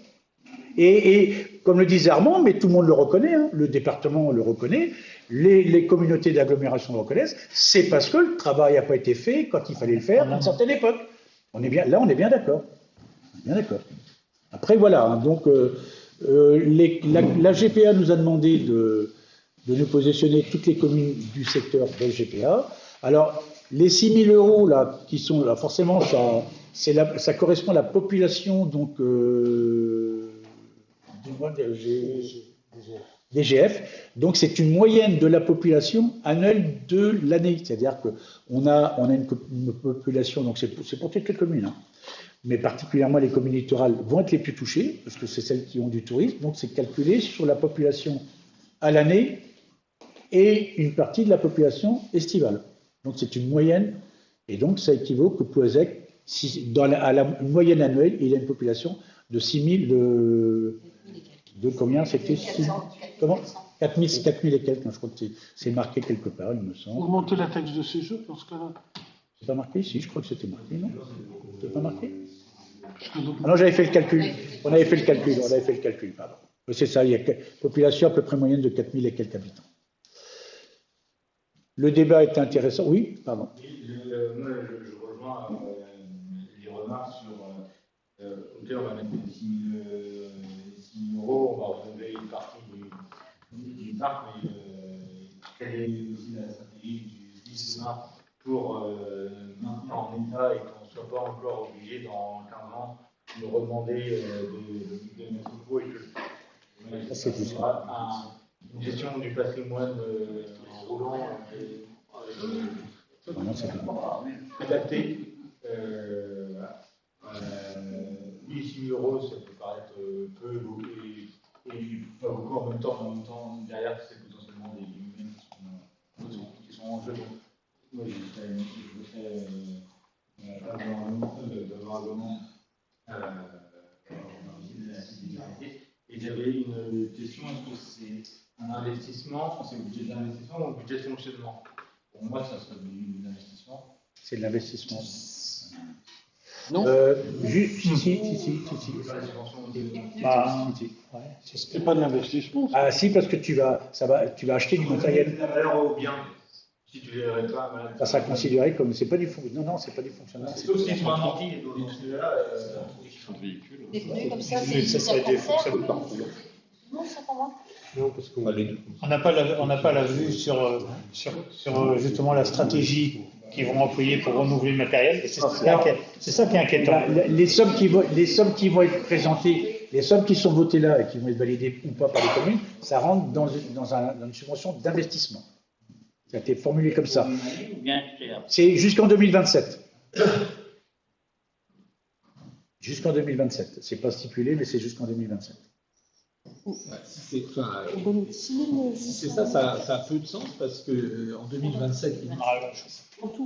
Et comme le disait Armand, mais tout le monde le reconnaît, hein, le département le reconnaît, les communautés d'agglomération le reconnaissent, c'est parce que le travail n'a pas été fait quand il fallait le faire à une certaine époque. On est bien, là, on est bien d'accord. Bien d'accord. Après, voilà. Hein, donc, la GPA nous a demandé de nous positionner toutes les communes du secteur de la GPA. Alors, les 6 000 euros, là, qui sont là, forcément, ça correspond à la population, donc, DGF. Donc, c'est une moyenne de la population annuelle de l'année. C'est-à-dire qu'on a une population, donc c'est pour toutes les communes, hein, mais particulièrement les communes littorales vont être les plus touchées, parce que c'est celles qui ont du tourisme. Donc, c'est calculé sur la population à l'année et une partie de la population estivale. Donc, c'est une moyenne. Et donc, ça équivaut que Ploëzec, à la moyenne annuelle, il a une population de 6 000 de combien c'était 4 000 et quelques, je crois que c'est marqué quelque part, il me semble. Augmenter la taxe de séjour dans ce cas-là. C'est pas marqué ici, je crois que c'était marqué, non? C'est pas marqué? Ah non, j'avais fait le calcul. On avait fait le calcul, pardon. C'est ça, il y a une population à peu près moyenne de 4 000 et quelques habitants. Le débat est intéressant. Oui, pardon. Moi, je rejoins les remarques sur. Ok, on va mettre 6 000 euros, on va retrouver une partie du parc, mais quelle est aussi la stratégie du cinéma pour maintenir en état et qu'on ne soit pas encore obligé dans 15 ans de nous redemander de mettre au pot et que ce sera une gestion du patrimoine roulant adapté. Oui, 6 000 euros, ça peut paraître peu et pas beaucoup en même temps, derrière, c'est potentiellement des humains qui sont en jeu. Donc, moi, je voudrais favorablement la sécurité. Et j'avais une question, est-ce que c'est un investissement, c'est un budget d'investissement ou un budget de fonctionnement? Pour moi, ça serait de l'investissement. C'est de l'investissement. Non. Si. C'est pas de l'investissement. Ah si, parce que tu vas acheter du matériel. La valeur au bien. Si tu les réclames. Ça sera considéré comme c'est pas du fonctionnement. Non, c'est pas du fonctionnement. Sauf s'ils sont amortis et dans là. Des pneus comme ça, Ça serait des fonctionnements. Non, ça pour moi. Non, parce qu'on va les. On n'a pas la vue sur justement la stratégie qu'ils vont employer pour renouveler le matériel. C'est ça qui est inquiétant. Les sommes qui vont être présentées, les sommes qui sont votées là et qui vont être validées ou pas par les communes, ça rentre dans une subvention d'investissement. Ça a été formulé comme ça. C'est jusqu'en 2027. Jusqu'en 2027. C'est pas stipulé, mais c'est jusqu'en 2027. Si c'est ça, ça a peu de sens parce que en 2027,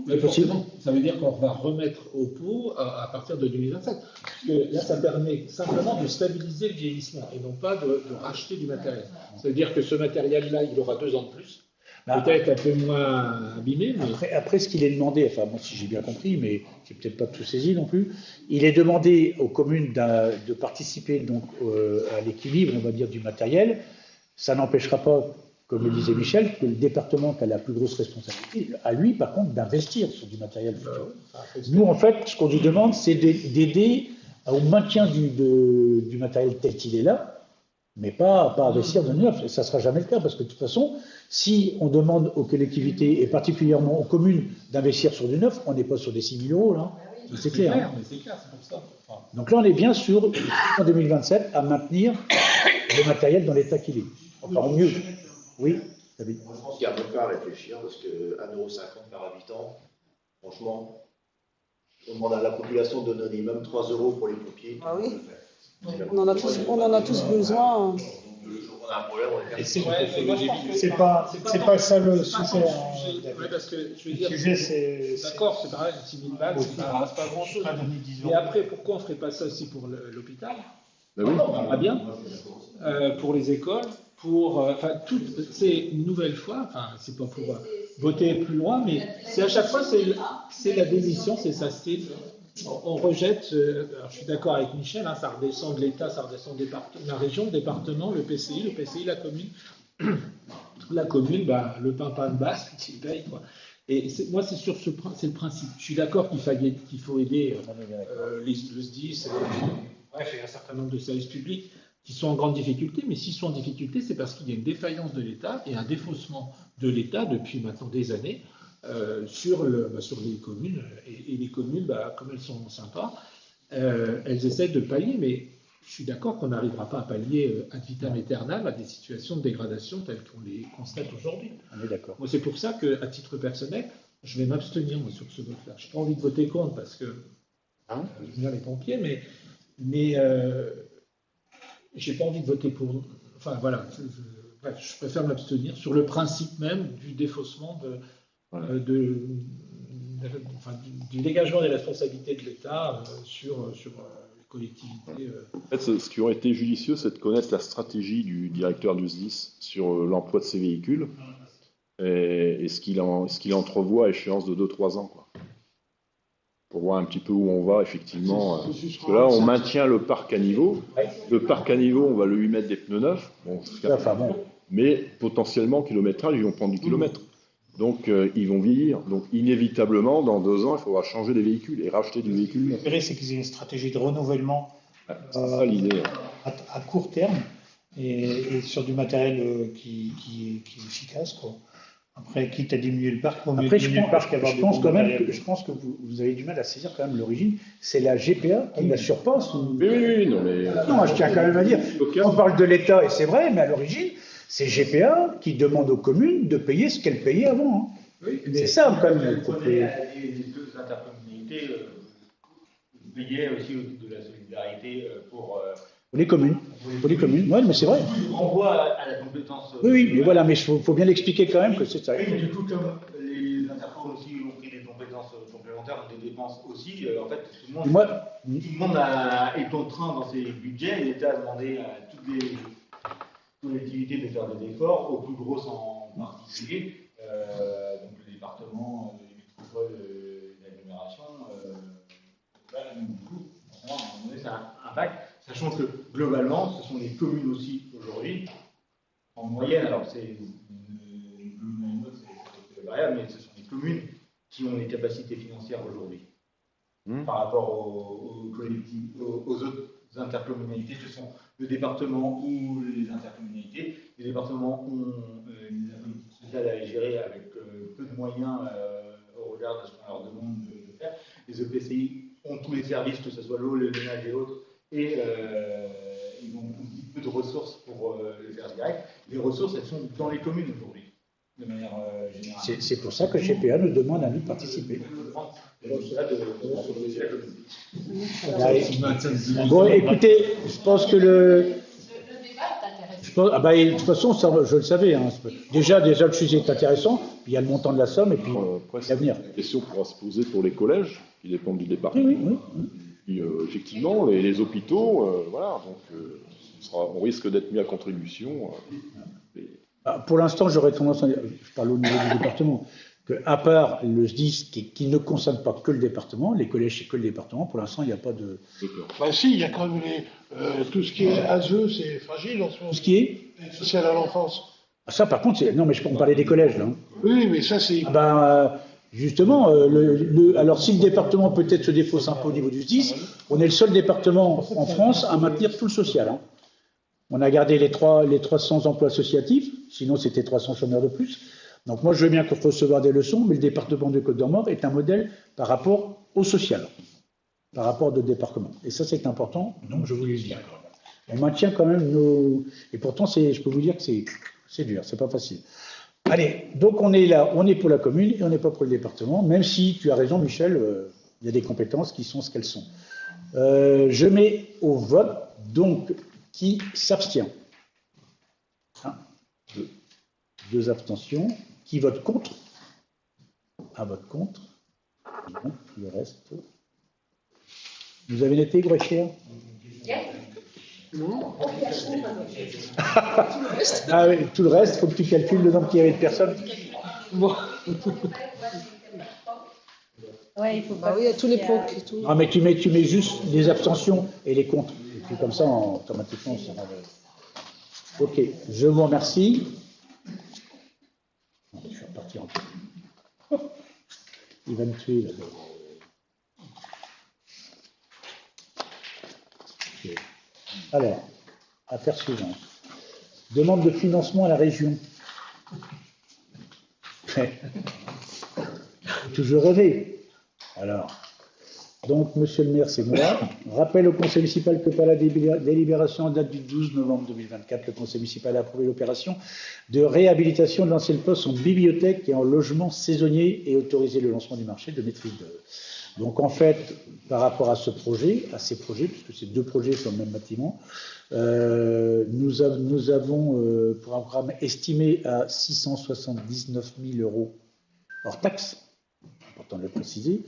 mais forcément, ça veut dire qu'on va remettre au pot à partir de 2027. Parce que là, ça permet simplement de stabiliser le vieillissement et non pas de racheter du matériel. Ça veut dire que ce matériel-là, il aura 2 ans de plus. Peut-être un peu moins abîmé. Mais... Après, ce qu'il est demandé, enfin, moi, si j'ai bien compris, mais j'ai peut-être pas tout saisi non plus, il est demandé aux communes de participer donc à l'équilibre, on va dire, du matériel. Ça n'empêchera pas, comme le disait Michel, que le département qui a la plus grosse responsabilité, à lui, par contre, d'investir sur du matériel futur. Nous, en fait, ce qu'on nous demande, c'est d'aider au maintien du matériel tel qu'il est là, mais pas investir de neuf. Ça ne sera jamais le cas, parce que de toute façon, si on demande aux collectivités, et particulièrement aux communes, d'investir sur du neuf, on n'est pas sur des 6 000 euros, là. C'est clair. Mais c'est clair, c'est pour ça. Enfin... Donc là, on est bien sur, en 2027, à maintenir le matériel dans l'état qu'il est. Encore mieux. Oui, David. Je pense qu'il y a un peu à réfléchir, parce que 1,50 € par habitant, franchement, on demande à la population de donner même 3 € pour les pompiers. Ah oui. On en a tous besoin. On a un problème, on est C'est pas ça le sujet. Oui, parce que je veux dire, le sujet, c'est. D'accord, c'est pareil, 6 000 balles, c'est pas grand-chose. Mais après, pourquoi on ne ferait pas ça aussi pour l'hôpital? Ben oui. Pas bien. Pour les écoles, c'est une nouvelle fois, c'est pas pour voter plus loin, mais c'est à chaque fois, c'est la démission, c'est ça. On rejette, alors je suis d'accord avec Michel, ça redescend de l'État, ça redescend de la région, le département, le PCI, la commune. La commune, le pimpin de basse, il paye, quoi. Et moi, c'est sur c'est le principe. Je suis d'accord qu'il faut aider le SDIS, bref, et un certain nombre de services publics qui sont en grande difficulté, mais s'ils sont en difficulté, c'est parce qu'il y a une défaillance de l'État et un défaussement de l'État depuis maintenant des années sur les communes. Et les communes, comme elles sont sympas, elles essaient de pallier, mais je suis d'accord qu'on n'arrivera pas à pallier ad vitam aeternam à des situations de dégradation telles qu'on les constate aujourd'hui. On est d'accord. Moi, c'est pour ça qu'à titre personnel, je vais m'abstenir sur ce vote-là. Je n'ai pas envie de voter contre parce que je viens les pompiers, mais je n'ai pas envie de voter pour. Enfin, voilà. Bref, je préfère m'abstenir sur le principe même du défaussement du dégagement des responsabilités de l'État sur les collectivités. En fait, ce qui aurait été judicieux, c'est de connaître la stratégie du directeur du SDIS sur l'emploi de ces véhicules et ce qu'il entrevoit à échéance de 2-3 ans, quoi. Pour voir un petit peu où on va, effectivement. Parce que là, on maintient le parc à niveau. Le parc à niveau, on va lui mettre des pneus neufs. Bon, mais potentiellement, kilométrage, ils vont prendre du kilomètre. Donc, ils vont vieillir. Donc, inévitablement, dans 2 ans, il faudra changer des véhicules et racheter du véhicule neuf. L'intérêt, c'est qu'ils aient une stratégie de renouvellement c'est ça l'idée. À court terme et sur du matériel qui est efficace, quoi. Après, quitte à diminuer le parc, après, je pense que vous avez du mal à saisir quand même l'origine. C'est la GPA qui la surpasse. Oui, non, mais. Non, je tiens quand même à dire. On parle de l'État et c'est vrai, mais à l'origine, c'est GPA qui demande aux communes de payer ce qu'elles payaient avant. Hein. Oui, c'est ça, quand même. Les deux intercommunalités payaient aussi au titre de la solidarité pour les communes. Pour les communes, oui, mais c'est vrai. On renvoie à la compétence. Oui, mais voilà, mais il faut bien l'expliquer quand même que c'est ça. Oui, mais du coup, comme les intercom aussi ont pris des compétences complémentaires, des dépenses aussi, en fait, tout le monde est contraint dans ses budgets. L'État a demandé à toutes les collectivités de faire des efforts, aux plus grosses en particulier, donc le département, les métropoles, l'agglomération. Du coup, forcément, à un moment donné, ça a un impact. Sachant que globalement, ce sont les communes aussi aujourd'hui, en moyenne, alors c'est une commune ou une autre, c'est variable, mais ce sont les communes qui ont les capacités financières aujourd'hui. Par rapport aux autres intercommunalités, ce sont le département ou les intercommunalités. Les départements ont la politique sociale à gérer avec peu de moyens au regard de ce qu'on leur demande de faire. Les EPCI ont tous les services, que ce soit l'eau, le ménage et autres. Et ils ont un petit peu de ressources pour le faire direct. Les ressources, elles sont dans les communes aujourd'hui, de manière générale. C'est pour ça que GPA nous demande à nous de participer. Bon, écoutez, je pense que de toute façon, ça, je le savais. Hein. Déjà, le sujet est intéressant. Il y a le montant de la somme et puis l'avenir. La question pourra se poser pour les collèges, qui dépendent du département. Oui. Puis, effectivement, les hôpitaux, voilà, donc on risque d'être mis à contribution. Pour l'instant, j'aurais tendance à dire, je parle au niveau du département, qu'à part le SDIS qui ne concerne pas que le département, les collèges c'est que le département, pour l'instant, il n'y a pas de... Bah si, il y a quand même tout ce qui est ASE, c'est fragile en ce moment. Tout ce qui est social à l'enfance. Ça, par contre, non, mais on parlait des collèges, là. Oui, mais ça, c'est... Justement, alors si le département peut-être se défausse un peu au niveau du SDIS, on est le seul département en France à maintenir tout le social. Hein. On a gardé les 300 emplois associatifs, sinon c'était 300 chômeurs de plus. Donc moi je veux bien recevoir des leçons, mais le département de Côte-d'Armor est un modèle par rapport au social, par rapport à d'autres départements. Et ça c'est important, donc je voulais le dire. On maintient quand même nos... Et pourtant, je peux vous dire que c'est dur, c'est pas facile. Allez, donc on est là, on est pour la commune et on n'est pas pour le département, même si tu as raison Michel, il y a des compétences qui sont ce qu'elles sont. Je mets au vote, donc, qui s'abstient. 2 abstentions. Qui vote contre? Un vote contre. Donc, le reste. Vous avez noté, Gréchier? Non. Ah oui, tout le reste, il faut que tu calcules le nombre qu'il y avait de personnes. Bon. Ouais, il faut pas. Oui, à tous les points. Ah, mais tu mets juste les abstentions et les contre. Et puis comme ça, automatiquement, ça va. Ok, je vous remercie. Je vais repartir un peu. Il va me tuer là. Ok. Alors, affaire suivante. Demande de financement à la région. Toujours rêvé. Alors, donc, monsieur le maire, c'est moi. Rappel au conseil municipal que par la délibération en date du 12 novembre 2024, le conseil municipal a approuvé l'opération de réhabilitation de l'ancienne poste en bibliothèque et en logement saisonnier et autorisé le lancement du marché de maîtrise d'œuvre. Donc, en fait, par rapport à ce projet, à ces projets, puisque ces deux projets sont le même bâtiment, nous avons pour un programme estimé à 679 000 euros hors taxe, important de le préciser.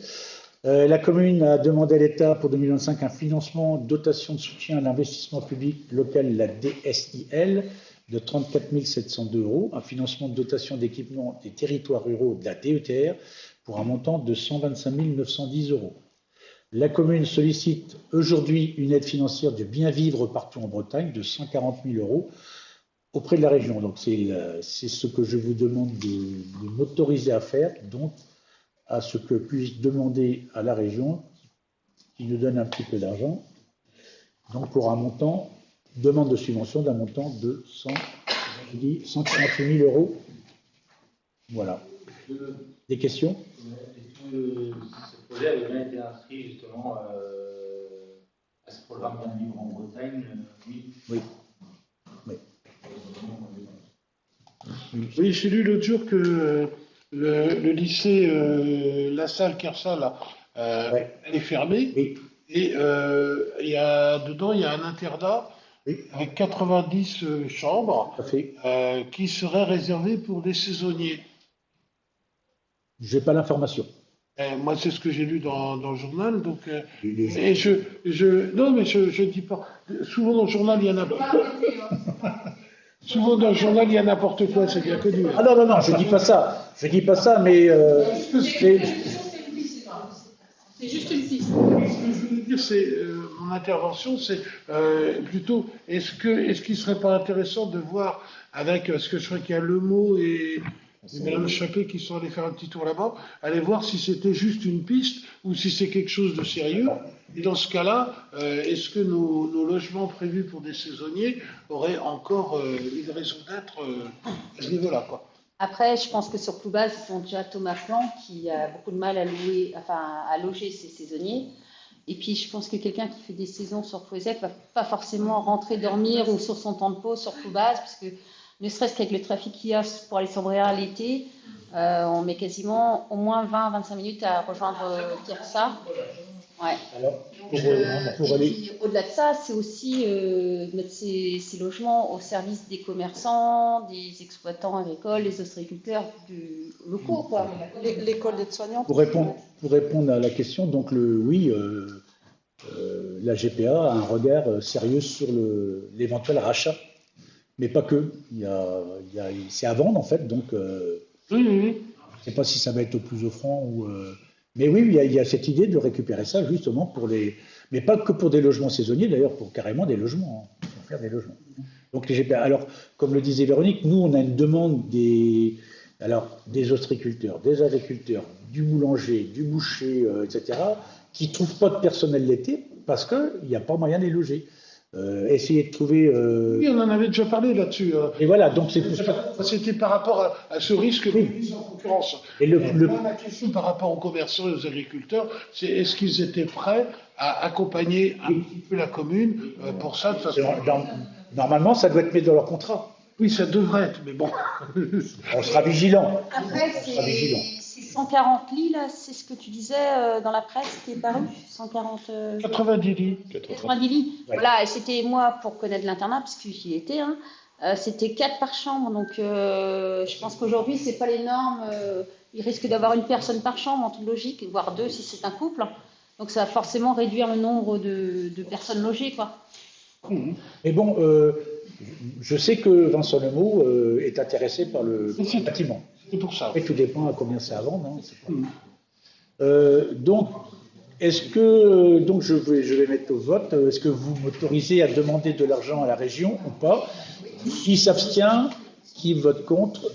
La commune a demandé à l'État pour 2025 un financement, dotation de soutien à l'investissement public local, la DSIL, de 34 702 euros, un financement de dotation d'équipement des territoires ruraux de la DETR pour un montant de 125 910 euros. La commune sollicite aujourd'hui une aide financière du bien vivre partout en Bretagne de 140 000 euros auprès de la région. Donc c'est ce que je vous demande de m'autoriser à faire, donc à ce que puisse demander à la région qui nous donne un petit peu d'argent, donc pour un montant, demande de subvention d'un montant de 148 000 euros. Voilà. Des questions? Est-ce que ce projet avait bien été inscrit justement à ce programme Bien Vivre en Bretagne? Oui. Oui. Oui, j'ai lu l'autre jour que le lycée La Salle Kersal, elle est fermée. Oui. Et dedans, il y a un internat avec 90 chambres qui seraient réservées pour des saisonniers. Je n'ai pas l'information. Moi, c'est ce que j'ai lu dans le journal. Donc, non, mais je dis pas. Souvent dans le journal, il y en a. Souvent dans le journal, il y a n'importe quoi, c'est bien connu. Ah non, je dis pas ça. Je dis pas ça, mais c'est juste une piste. Ce que je voulais dire, c'est mon intervention, c'est plutôt est-ce qu'il serait pas intéressant de voir avec parce que je crois qu'il y a Le Mot et Mme Chappé qui sont allés faire un petit tour là-bas, aller voir si c'était juste une piste ou si c'est quelque chose de sérieux. Et dans ce cas-là, est-ce que nos logements prévus pour des saisonniers auraient encore une raison d'être à ce niveau-là, quoi. Après, je pense que sur Ploubaz, ils ont déjà Thomas Plan qui a beaucoup de mal à loger ses saisonniers. Et puis, je pense que quelqu'un qui fait des saisons sur Plouézec ne va pas forcément rentrer dormir ou sur son temps de pause sur Ploubaz, parce que ne serait-ce qu'avec le trafic qu'il y a pour aller s'embrouiller l'été, on met quasiment au moins 20-25 minutes à rejoindre Kersal. Ouais. Alors, au-delà de ça, c'est aussi mettre ces logements au service des commerçants, des exploitants agricoles, des ostréiculteurs locaux, quoi. L'école d'aide-soignants. Pour répondre à la question, donc la GPA a un regard sérieux sur l'éventuel rachat, mais pas que. C'est à vendre en fait, donc je ne sais pas si ça va être au plus offrant ou. Mais oui, il y a cette idée de récupérer ça justement mais pas que pour des logements saisonniers, d'ailleurs pour carrément des logements, pour faire des logements. Donc les GPA. Alors, comme le disait Véronique, nous on a une demande des ostréiculteurs, des agriculteurs, du boulanger, du boucher, etc., qui ne trouvent pas de personnel l'été parce qu'il n'y a pas moyen de les loger. Essayer de trouver. Oui, on en avait déjà parlé là-dessus. Et voilà, donc c'est pour ça. C'était par rapport à ce risque de mise en concurrence. Et la question par rapport aux commerçants et aux agriculteurs, c'est est-ce qu'ils étaient prêts à accompagner un petit peu la commune pour ça, de toute façon. Normalement, ça doit être mis dans leur contrat. Oui, ça devrait être, mais bon. On sera vigilant. Après, c'est 140 lits, là, c'est ce que tu disais dans la presse qui est paru 90 lits. 90 lits. Ouais. Voilà, et c'était moi, pour connaître l'internat, parce que j'y étais, c'était 4 par chambre. Donc, je pense qu'aujourd'hui, c'est pas les normes. Il risque d'avoir une personne par chambre, en toute logique, voire 2 si c'est un couple. Donc, ça va forcément réduire le nombre de personnes logées, quoi. Mais bon, je sais que Vincent Lemot est intéressé par le bâtiment. C'est pour ça. Et tout dépend à combien c'est à vendre. Donc, est-ce que je vais mettre au vote. Est-ce que vous m'autorisez à demander de l'argent à la région ou pas? Qui s'abstient? Qui vote contre?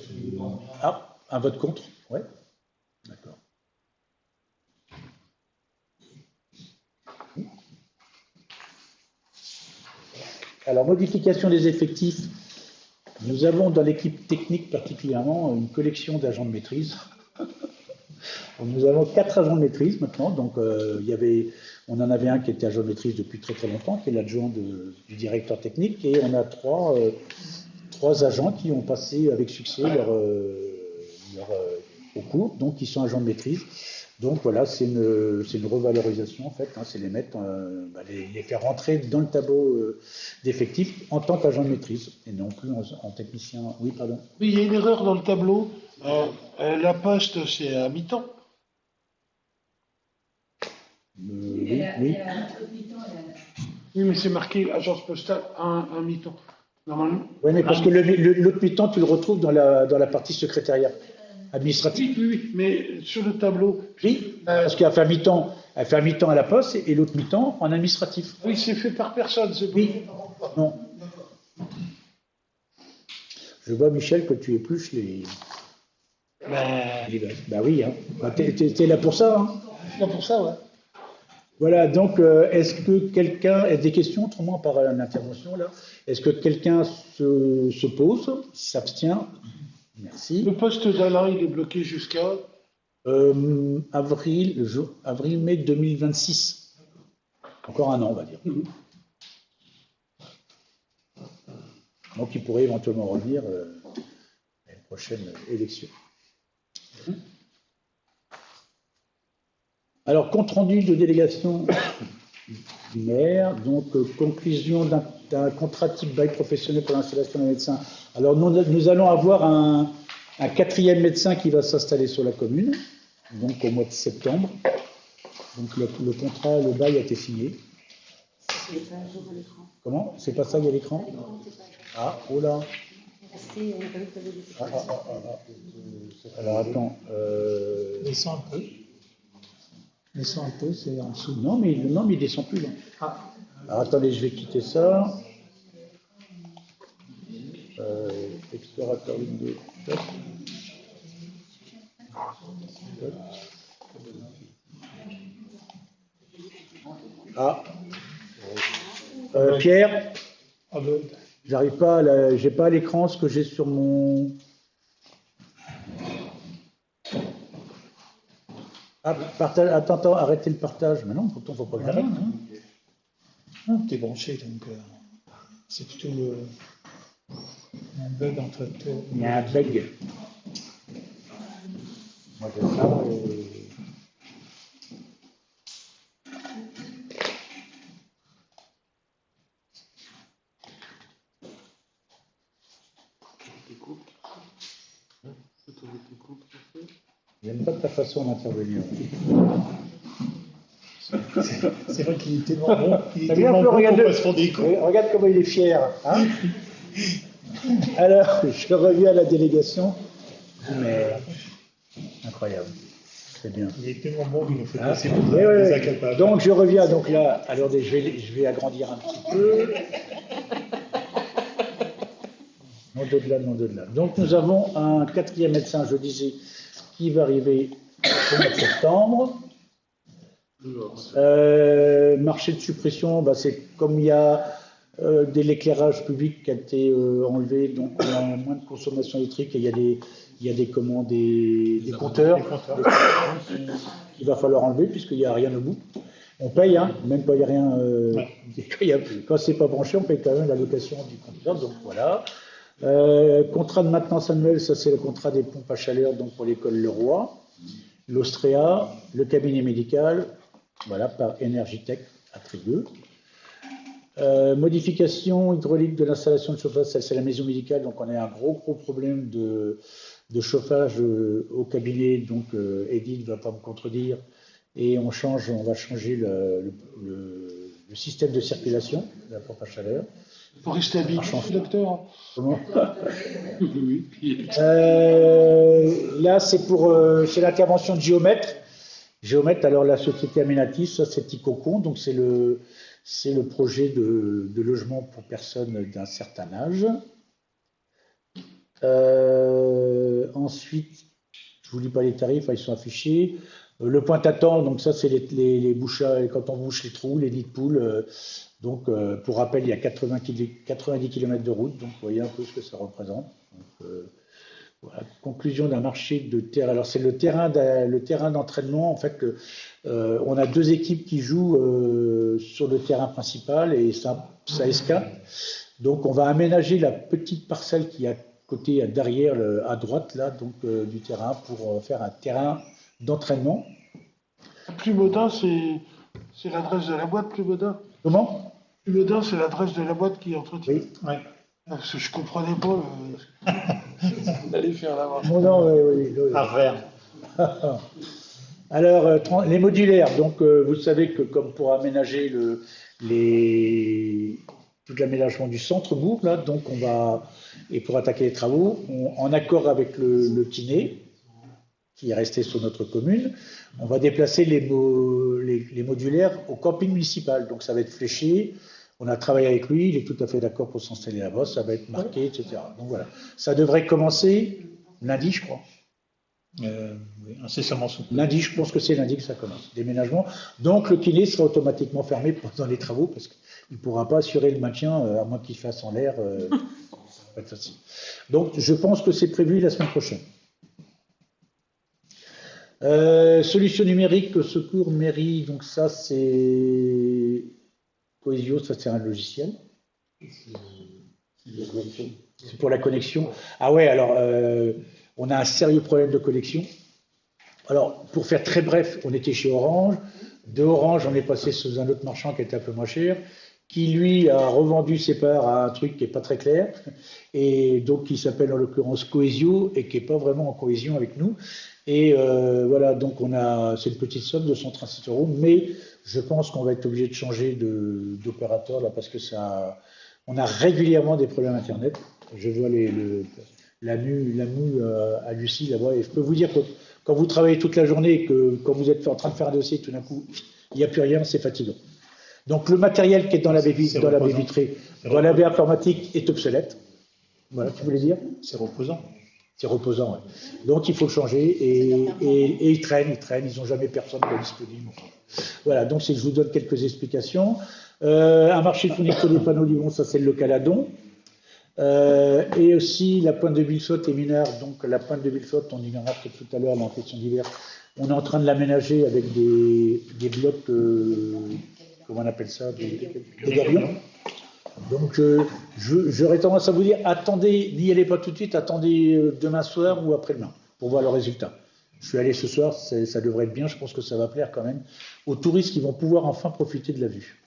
Ah, un vote contre. Ouais. Alors, modification des effectifs. Nous avons dans l'équipe technique particulièrement une collection d'agents de maîtrise. Nous avons 4 agents de maîtrise maintenant. Donc, on en avait un qui était agent de maîtrise depuis très très longtemps, qui est l'adjoint du directeur technique, et on a 3 agents qui ont passé avec succès leur concours, donc qui sont agents de maîtrise. Donc voilà, c'est une revalorisation en fait, hein, c'est les mettre, les faire rentrer dans le tableau d'effectifs en tant qu'agent de maîtrise et non plus en technicien. Oui, pardon. Oui, il y a une erreur dans le tableau. La poste, c'est à mi-temps. Oui. Oui, mais c'est marqué agence postale un mi-temps. Normalement. Oui, mais parce que l'autre mi-temps, tu le retrouves dans la partie secrétariat administratif. Oui, mais sur le tableau. Oui, parce qu'elle fait un mi-temps à la poste et l'autre mi-temps en administratif. Oui, c'est fait par personne, c'est oui. Non. Je vois, Michel, que tu épluches les. Bah oui, hein. T'es là pour ça, hein. Là pour ça, ouais. Voilà, donc est-ce que quelqu'un a des questions, autrement par l'intervention là? Est-ce que quelqu'un se pose, s'abstient? Merci. Le poste d'Alain, il est bloqué jusqu'à avril-mai 2026. Encore un an, on va dire. Donc il pourrait éventuellement revenir à une prochaine élection. Alors, compte rendu de délégation du maire, donc conclusion d'un contrat type bail professionnel pour l'installation d'un médecin. Alors, nous allons avoir un 4e médecin qui va s'installer sur la commune, donc au mois de septembre. Donc, le contrat, le bail a été signé. Comment? C'est pas ça, il y a l'écran? Ah, oh là. Alors, attends. Descends un peu. Descends un peu, c'est en dessous. Non, mais il descend plus. Là. Ah. Alors, attendez, je vais quitter ça. Explorateur Windows. Ah. Pierre. J'arrive pas, j'ai pas à l'écran ce que j'ai sur mon. Ah, partage, attends, arrêtez le partage. Mais non, pourtant, faut pas le faire. Non, t'es branché, donc c'est plutôt un bug entre toi. Il y a un bug. Moi, j'ai ça. J'aime pas ta façon d'intervenir. C'est vrai qu'il est tellement bon. Regarde comment il est fier. Hein. Alors, je reviens à la délégation. Mais incroyable. C'est bien. Il est tellement bon qu'il nous fait passer pour des incapables. Donc, je reviens. Donc là, alors, je vais agrandir un petit peu. Non de-delà. Donc, nous avons un 4e médecin, je disais, qui va arriver au mois de septembre. Marché de suppression, c'est comme il y a de l'éclairage public qui a été enlevé, donc on a moins de consommation électrique et il y a des compteurs qu'il va falloir enlever puisqu'il n'y a rien au bout. On paye, hein, même quand il n'y a rien, quand c'est pas branché, on paye quand même la location du compteur, donc voilà. Contrat de maintenance annuel, ça c'est le contrat des pompes à chaleur donc pour l'école Leroy, l'Ostréa, le cabinet médical, voilà, par Energitech à Trigueux. Modification hydraulique de l'installation de chauffage, c'est la maison médicale, donc on a un gros problème de chauffage au cabinet, donc Edith ne va pas me contredire, et on va changer le système de circulation de la pompe à chaleur. Pour rester habitué, docteur. Comment? Là, c'est l'intervention de Géomètre. Géomètre, alors la société Aménatis, ça c'est Ticocon, donc c'est le projet de logement pour personnes d'un certain âge. Ensuite, je ne vous lis pas les tarifs, ils sont affichés. Le pointe-à-temps, donc ça c'est les bouchages, quand on bouche les trous, les nids de poules. Donc pour rappel, il y a 90 km de route, donc vous voyez un peu ce que ça représente. Donc, voilà, conclusion d'un marché de terrain. Alors c'est le terrain d'entraînement. En fait, on a 2 équipes qui jouent sur le terrain principal et ça escape. Donc on va aménager la petite parcelle qui est à côté, derrière, à droite là, donc du terrain pour faire un terrain d'entraînement. Plumeudin, c'est l'adresse de la boîte, Plumeudin. Comment? Plumeudin, c'est l'adresse de la boîte qui est entretenue. Oui. Ouais. Parce que je comprenais pas. D'aller faire là-bas. Non, oui. À faire. Alors, les modulaires. Donc, vous savez que comme pour aménager tout l'aménagement du centre-bourg, là, donc on va, et pour attaquer les travaux, en accord avec le kiné, qui est resté sur notre commune, on va déplacer les modulaires au camping municipal. Donc, ça va être fléché. On a travaillé avec lui, il est tout à fait d'accord pour s'installer là-bas, ça va être marqué, etc. Donc voilà, ça devrait commencer lundi, je crois. Oui, incessamment sous peu. Lundi, je pense que c'est lundi que ça commence, déménagement. Donc le kiné sera automatiquement fermé pendant les travaux parce qu'il ne pourra pas assurer le maintien, à moins qu'il fasse en l'air. Ça va être facile. Donc je pense que c'est prévu la semaine prochaine. Solution numérique, secours, mairie, donc ça c'est Cohesio, ça c'est un logiciel. C'est pour la connexion. Ah ouais, alors on a un sérieux problème de connexion. Alors pour faire très bref, on était chez Orange. De Orange, on est passé sous un autre marchand qui était un peu moins cher, qui lui a revendu ses parts à un truc qui n'est pas très clair, et donc qui s'appelle en l'occurrence Cohesio et qui n'est pas vraiment en cohésion avec nous. Et voilà, donc c'est une petite somme de 137 €, mais je pense qu'on va être obligé de changer d'opérateur là parce que on a régulièrement des problèmes Internet. Je vois la mue à Lucie là-bas, et je peux vous dire que quand vous travaillez toute la journée et que quand vous êtes en train de faire un dossier, tout d'un coup, il n'y a plus rien, c'est fatigant. Donc le matériel qui est dans la baie vitrée, dans la baie informatique est obsolète. Voilà, tu voulais dire? C'est reposant. C'est reposant, ouais. Donc il faut le changer et ils traînent, ils n'ont jamais personne qui est disponible. Voilà, donc je vous donne quelques explications. Un marché de fourniture des panneaux Livon, ça c'est le Caladon. Et aussi la pointe de Villesotte et Minard. Donc la pointe de Villesotte, on y verra peut-être tout à l'heure dans la question d'hiver. On est en train de l'aménager avec des blocs, comment on appelle ça, des gabions. Donc j'aurais tendance à vous dire, attendez, n'y allez pas tout de suite, attendez demain soir ou après-demain pour voir le résultat. Je suis allé ce soir, ça devrait être bien, je pense que ça va plaire quand même aux touristes qui vont pouvoir enfin profiter de la vue.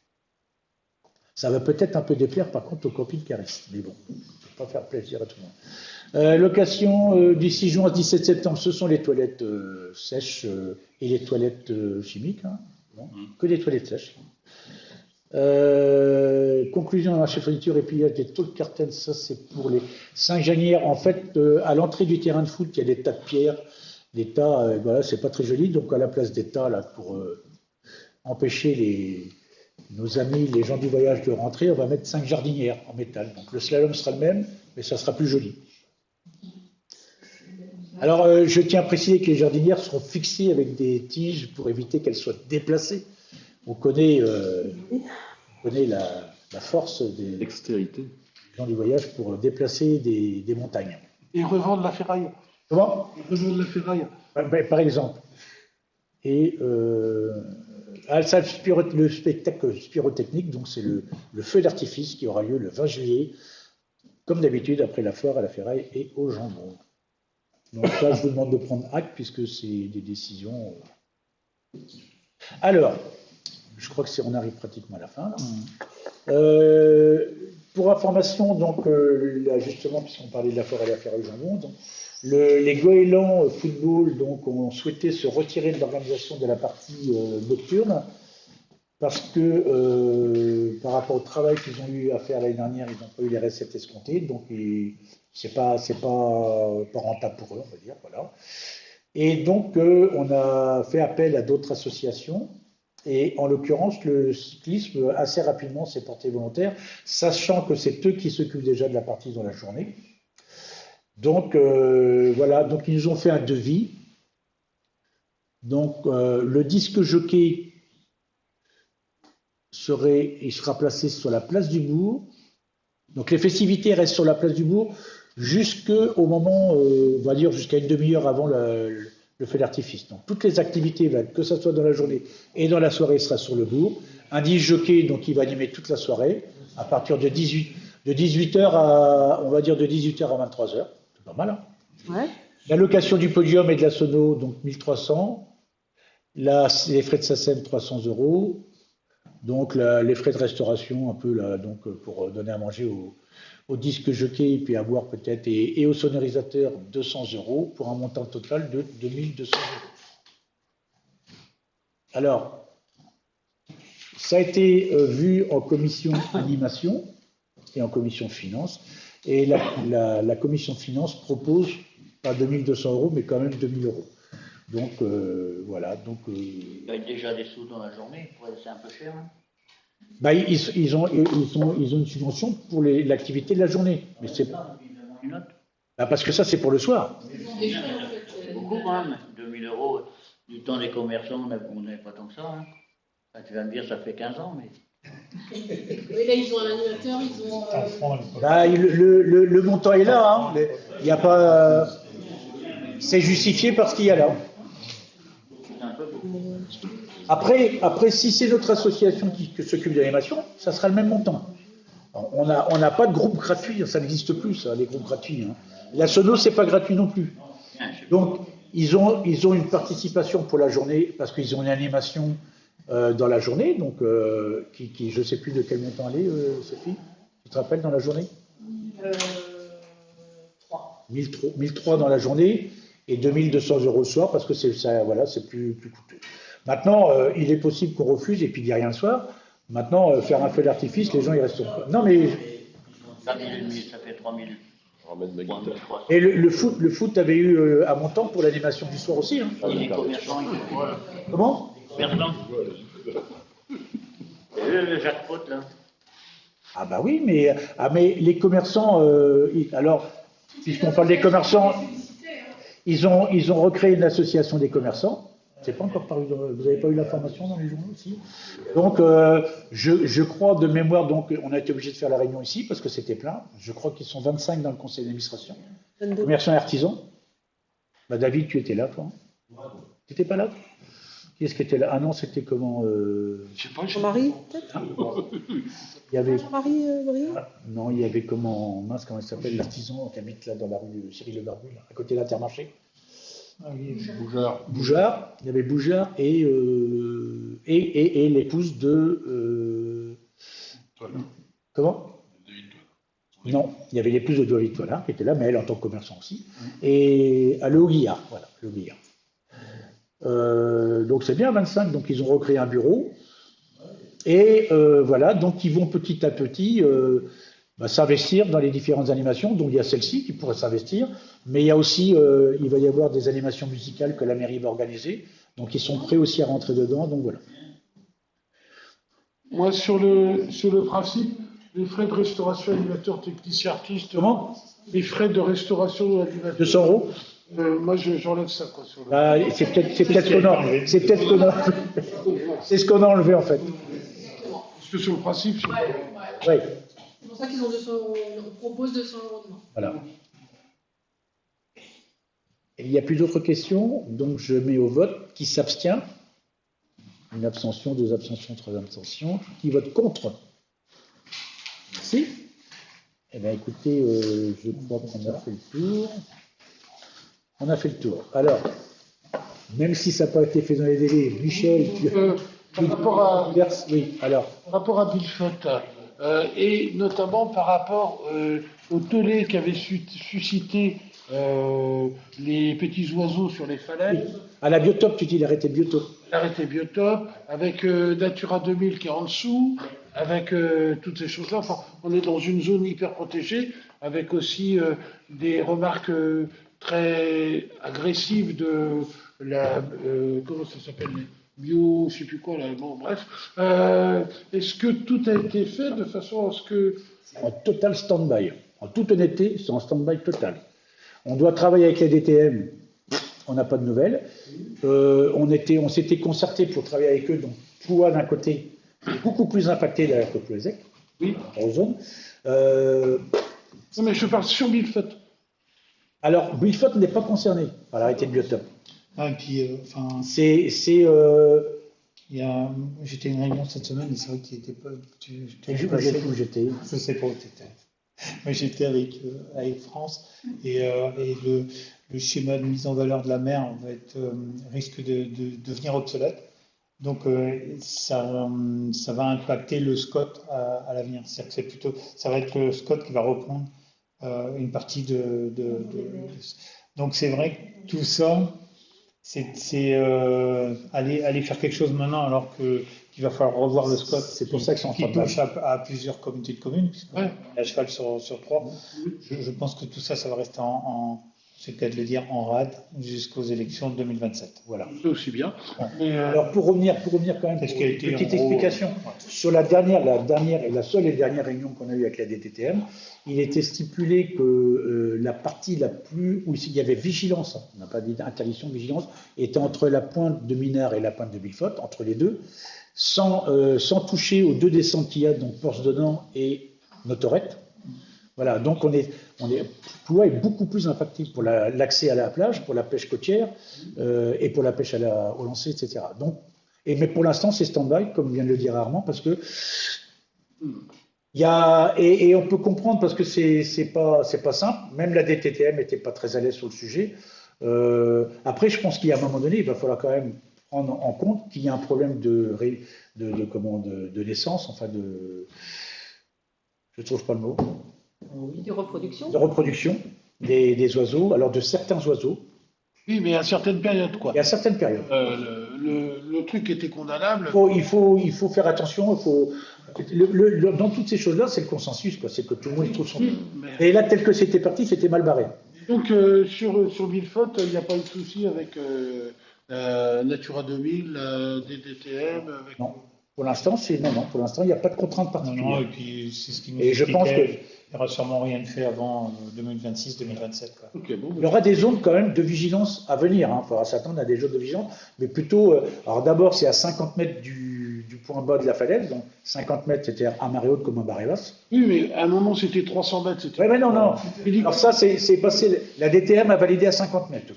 Ça va peut-être un peu déplaire par contre aux camping-caristes, mais bon, je ne peux pas faire plaisir à tout le monde. Location du 6 juin au 17 septembre, ce sont les toilettes sèches et les toilettes chimiques, hein, non, que des toilettes sèches. Conclusion d'un marché fourniture et pillage des taux de cartels, ça c'est pour les Saint-Janières. En fait, à l'entrée du terrain de foot, il y a des tas de pierres, des tas, voilà, c'est pas très joli. Donc à la place des tas, là, pour empêcher nos amis, les gens du voyage de rentrer, on va mettre 5 jardinières en métal. Donc le slalom sera le même, mais ça sera plus joli. Alors je tiens à préciser que les jardinières seront fixées avec des tiges pour éviter qu'elles soient déplacées. On connaît la force des gens du voyage pour déplacer des montagnes. Et revendre la ferraille. Comment? Revendre la ferraille. Par exemple. Et ça, le spectacle pyrotechnique, donc c'est le feu d'artifice qui aura lieu le 20 juillet, comme d'habitude, après la foire à la ferraille et au jambon. Donc ça, je vous demande de prendre acte puisque c'est des décisions. Alors, je crois qu'on arrive pratiquement à la fin. Pour information, donc là, justement, puisqu'on parlait de la foire à la ferraille au jambon, donc, les goélands football donc, ont souhaité se retirer de l'organisation de la partie nocturne parce que par rapport au travail qu'ils ont eu à faire l'année dernière, ils n'ont pas eu les recettes escomptées, donc c'est pas rentable pour eux, on va dire, voilà. Et donc on a fait appel à d'autres associations. Et en l'occurrence, le cyclisme assez rapidement s'est porté volontaire, sachant que c'est eux qui s'occupent déjà de la partie dans la journée. Donc voilà, donc ils nous ont fait un devis Donc, le disque jockey il sera placé sur la place du bourg. Donc, les festivités restent sur la place du bourg jusqu'au moment, on va dire jusqu'à une demi-heure avant le feu d'artifice. Donc, toutes les activités, que ce soit dans la journée et dans la soirée, sera sur le bourg. Un disque jockey, donc, il va animer toute la soirée à partir de 18h à, on va dire, de 18h à 23h. C'est pas mal, hein? Ouais. La location du podium et de la sono, donc 1300. Là, les frais de SACEM, 300 €. Donc, les frais de restauration, un peu, là, donc, pour donner à manger au disque jockey, puis à boire peut-être, et au sonorisateur, 200 € pour un montant total de 2200 €. Alors, ça a été vu en commission animation et en commission finance. Et la commission finance propose pas 2200 €, mais quand même 2000 €. Donc, voilà. Donc, il y a déjà des sous dans la journée, c'est un peu cher. Hein. Bah, ils ont une subvention pour l'activité de la journée. Mais c'est parce que ça, c'est pour le soir. C'est beaucoup quand même, 2000 € du temps des commerçants, on n'avait pas tant que ça. Hein. Enfin, tu vas me dire, ça fait 15 ans, mais. Oui, là, ils ont un animateur, ils ont. Bah, le montant est là. Hein. Il n'y a pas. C'est justifié par ce qu'il y a là. Après, si c'est notre association qui s'occupe de l'animation, ça sera le même montant. On n'a pas de groupe gratuit, ça n'existe plus, ça, les groupes gratuits. Hein. La sono, c'est pas gratuit non plus. Donc, ils ont une participation pour la journée, parce qu'ils ont une animation dans la journée, donc je ne sais plus de quel montant elle est, Sophie. Tu te rappelles dans la journée 1003 dans la journée et 2200 € le soir, parce que c'est plus coûteux. Maintenant, il est possible qu'on refuse et puis il n'y a rien le soir. Maintenant, faire un feu d'artifice, les gens ils restent. Non mais. Ça fait 3000. Et le foot avait eu un montant pour l'animation du soir aussi. Hein. Et les commerçants, ils font quoi là? Comment? Commerçants. Le jackpot là. Ah bah oui, mais les commerçants, alors, puisqu'on parle des commerçants, ils ont recréé une association des commerçants. C'est pas encore paru, vous n'avez pas eu l'information dans les journaux aussi? Donc, je crois de mémoire, donc, on a été obligé de faire la réunion ici parce que c'était plein. Je crois qu'ils sont 25 dans le conseil d'administration. Commerçants et artisans. Bah, David, tu étais là, toi? Tu n'étais pas là? Qui est-ce qui était là? Ah non, c'était comment Je sais pas. Jean-Marie, peut-être? Il y avait. Jean-Marie Briand? Non, il y avait comment il s'appelle, l'artisan qui habite là dans la rue Cyril Le Barbu, là, à côté de l'Intermarché. Boujard. Il y avait Boujard et l'épouse de. Comment? Non, il y avait l'épouse de David Toilard qui était là, mais elle en tant que commerçant aussi. Et à Le Houguillard, voilà, Le Houguillard. Donc c'est bien 25, donc ils ont recréé un bureau. Et voilà, donc ils vont petit à petit s'investir dans les différentes animations. Donc il y a celle-ci qui pourrait s'investir, mais il y a aussi, il va y avoir des animations musicales que la mairie va organiser. Donc ils sont prêts aussi à rentrer dedans. Donc voilà. Moi, sur le principe, les frais de restauration animateur, technicien, artiste. Comment? Les frais de restauration animateur. 200 €. Moi, j'enlève ça. Quoi, sur c'est peut-être ce qu'on a enlevé. C'est ce qu'on a enlevé en fait. Parce que sur le principe, c'est oui. C'est pour ça qu'ils ont 200 €, on propose 200 € de moins. Voilà. Il n'y a plus d'autres questions, donc je mets au vote qui s'abstient. Une abstention, 2 abstentions, 3 abstentions. Qui vote contre? Merci. Eh bien, écoutez, je crois qu'on a fait le tour. On a fait le tour. Alors, même si ça n'a pas été fait dans les délais, Michel, par rapport à Bill Fott, et notamment par rapport au tollé qu'avaient suscité les petits oiseaux sur les falaises. À la biotope, tu dis l'arrêté biotope. L'arrêté biotope, avec Natura 2000 qui est en dessous, avec toutes ces choses-là. Enfin, on est dans une zone hyper protégée, avec aussi des remarques très agressives de la... comment ça s'appelle, bio, je ne sais plus quoi, là, bon, bref. Est-ce que tout a été fait de façon à ce que... En total stand-by. En toute honnêteté, c'est en stand-by total. On doit travailler avec les DTM. On n'a pas de nouvelles. On s'était concerté pour travailler avec eux. Donc, Ploua, d'un côté, est beaucoup plus impacté d'ailleurs que Plouazec, oui, en zone. Non, mais je parle sur Billefot. Alors, Billefot n'est pas concerné par l'arrêté de biotope. Ah, et puis, j'étais à une réunion cette semaine, et c'est vrai qu'il n'était pas. J'étais. Je sais pas où tu étais. Mais j'étais avec France, et le schéma de mise en valeur de la mer risque de devenir obsolète. Donc, ça va impacter le SCOT à l'avenir. C'est-à-dire que ça va être le SCOT qui va reprendre une partie Donc, c'est vrai que tout ça, c'est aller faire quelque chose maintenant alors qu'il va falloir revoir le SCOT. C'est pour ça que qui touche à plusieurs communautés de communes, puisqu'on est à cheval sur 3. Je pense que tout ça, ça va rester c'est le cas de le dire, en rade jusqu'aux élections de 2027. Voilà. C'est aussi bien. Alors pour revenir quand même, pour une petite explication, sur la seule et dernière réunion qu'on a eue avec la DTTM, il était stipulé que la partie la plus, où il y avait vigilance, on n'a pas dit interdiction de vigilance, était entre la pointe de Minard et la pointe de Billefot, entre les deux, sans toucher aux deux descentes qu'il y a, donc Porche-Donant et Notorette. Voilà, donc Ploua est beaucoup plus impacté pour l'accès à la plage, pour la pêche côtière et pour la pêche au lancer, etc. Donc, mais pour l'instant, c'est stand-by, comme vient de le dire Armand, parce que et on peut comprendre parce que c'est pas simple. Même la DTTM n'était pas très à l'aise sur le sujet. Après, je pense qu'à un moment donné, il va falloir quand même prendre en compte qu'il y a un problème de naissance, enfin je ne trouve pas le mot. De reproduction. De reproduction des oiseaux, alors de certains oiseaux. Oui, mais à certaines périodes, quoi. Et à certaines périodes. Le truc était condamnable. Il faut faire attention. Dans toutes ces choses-là, c'est le consensus, quoi. C'est que tout le monde y trouve son truc. Et là, tel que c'était parti, c'était mal barré. Donc, sur Billefot, il n'y a pas eu de souci avec Natura 2000, DTTM avec... Non. Pour l'instant, pour l'instant, il n'y a pas de contrainte particulière. Non, et puis c'est ce qui nous et je pense qu'il n'y aura sûrement rien de fait avant 2026-2027. Okay, bon, il y aura des zones quand même de vigilance à venir. Il faudra s'attendre à des zones de vigilance, mais plutôt. Alors d'abord, c'est à 50 mètres du point bas de la falaise, donc 50 mètres, c'était à marée haute comme un barré basse. Oui, mais à un moment, c'était 300 mètres. Oui, mais non. Alors ça, c'est passé. La DTM a validé à 50 mètres.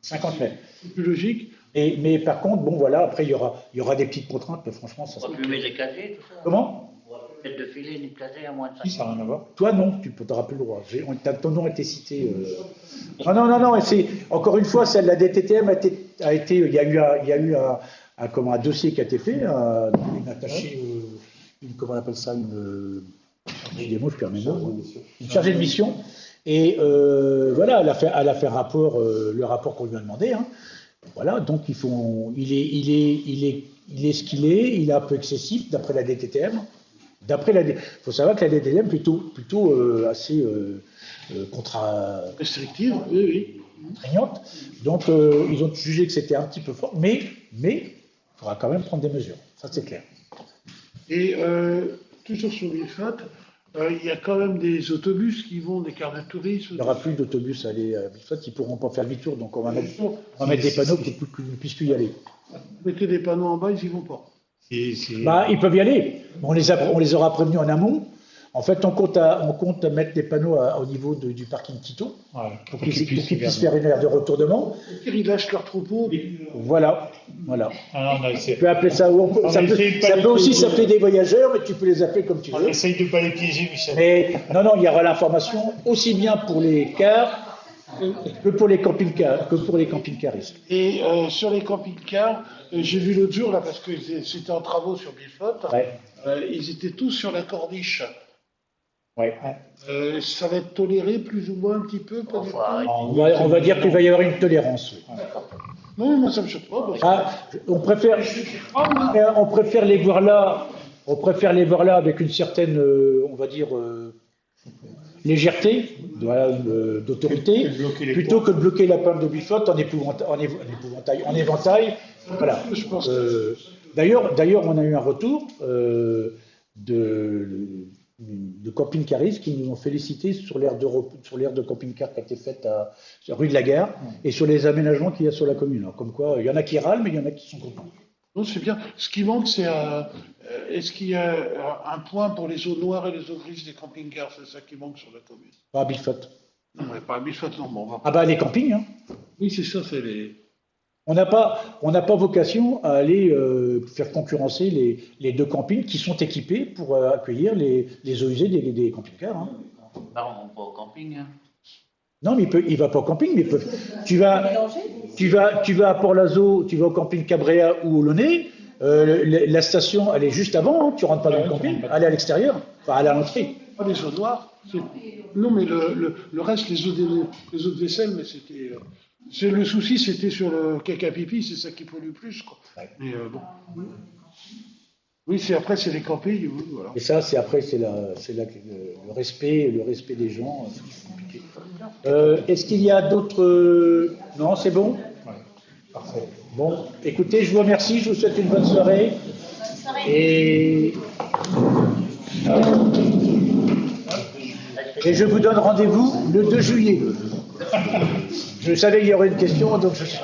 50 mètres. C'est plus logique. Mais par contre, bon voilà, après il y aura des petites contraintes, mais franchement, ça. On va plus mettre les casiers, tout ça. Comment? On va plus mettre de filet ni de casier à moins de 5. Ça n'a rien à voir. Toi non, tu n'auras plus le droit. Ton nom a été cité. Non. Et c'est encore une fois, celle de la DTTM a été. Il y a eu un dossier qui a été fait, une attachée, comment on appelle ça, une chargée de mission. Et voilà, elle a fait le rapport qu'on lui a demandé. Voilà, donc il est ce qu'il est, il est un peu excessif d'après la DTTM. Il faut savoir que la DTTM est plutôt assez restrictive, oui. Contraignante. Donc ils ont jugé que c'était un petit peu fort, mais il faudra quand même prendre des mesures, ça c'est clair. Et toujours sur Billefot, il y a quand même des autobus qui vont, des cars de tourisme. Il n'y aura plus d'autobus à aller à Billefot, ils ne pourront pas faire demi-tour, donc on va mettre des panneaux qui ne puissent plus y aller. Mettez des panneaux en bas, ils n'y vont pas. Ils peuvent y aller. On les aura prévenus en amont. En fait, on compte mettre des panneaux au niveau du parking Quito, pour qu'ils puissent faire une aire de retournement. Ils lâchent leur troupeau. Voilà. Tu peux appeler ça. Ça peut aussi s'appeler des voyageurs, mais tu peux les appeler comme tu veux. On essaye de ne pas les piéger, Michel. Mais non, il y aura l'information aussi bien pour les cars que pour les camping-caristes. Et sur les camping-cars, j'ai vu l'autre jour, là, parce que c'était en travaux sur Billefot, ils étaient tous sur la corniche. Ouais. Ça va être toléré plus ou moins un petit peu, pas du tout. On va dire qu'il va y avoir une tolérance. Oui. Non, moi ça me choque pas. On préfère les voir là. On préfère les voir là avec une certaine, on va dire, légèreté, d'autorité, plutôt que de bloquer la pointe de Billefot en éventail. Voilà. D'ailleurs, on a eu un retour de camping-caristes qui nous ont félicité sur l'aire de camping-car qui a été faite à rue de la Gare et sur les aménagements qu'il y a sur la commune. Alors, comme quoi, il y en a qui râlent, mais il y en a qui sont contents. Non, c'est bien. Ce qui manque, c'est est-ce qu'il y a un point pour les eaux noires et les eaux grises des camping-cars? C'est ça qui manque sur la commune. Pas à Bilfot. Non, mais pas à Bilfot, non. Bon, Ah bah les campings, hein. Oui, c'est ça, c'est les... On n'a pas vocation à aller faire concurrencer les deux campings qui sont équipés pour accueillir les eaux usées des camping-cars. Hein. Bah, on va pas au camping. Hein. Non, mais il va pas au camping, mais tu vas à Port-Lazo, tu vas au camping Cabréa ou au Launay, la station, elle est juste avant, hein, tu rentres pas dans le camping, elle est à l'extérieur, enfin elle est à l'entrée. Pas les eaux noires. Non, mais le reste, les eaux de vaisselle, mais c'était... le souci, c'était sur le caca-pipi, c'est ça qui pollue plus, quoi. Ouais. Mais bon. Oui, après, c'est les campings, oui, voilà. Et ça, c'est le respect des gens. Est-ce qu'il y a d'autres... Non, c'est bon? Ouais, parfait. Bon, écoutez, je vous remercie, je vous souhaite une bonne soirée. Bonne soirée. Et je vous donne rendez-vous le 2 juillet. Je savais qu'il y aurait une question, donc je suis...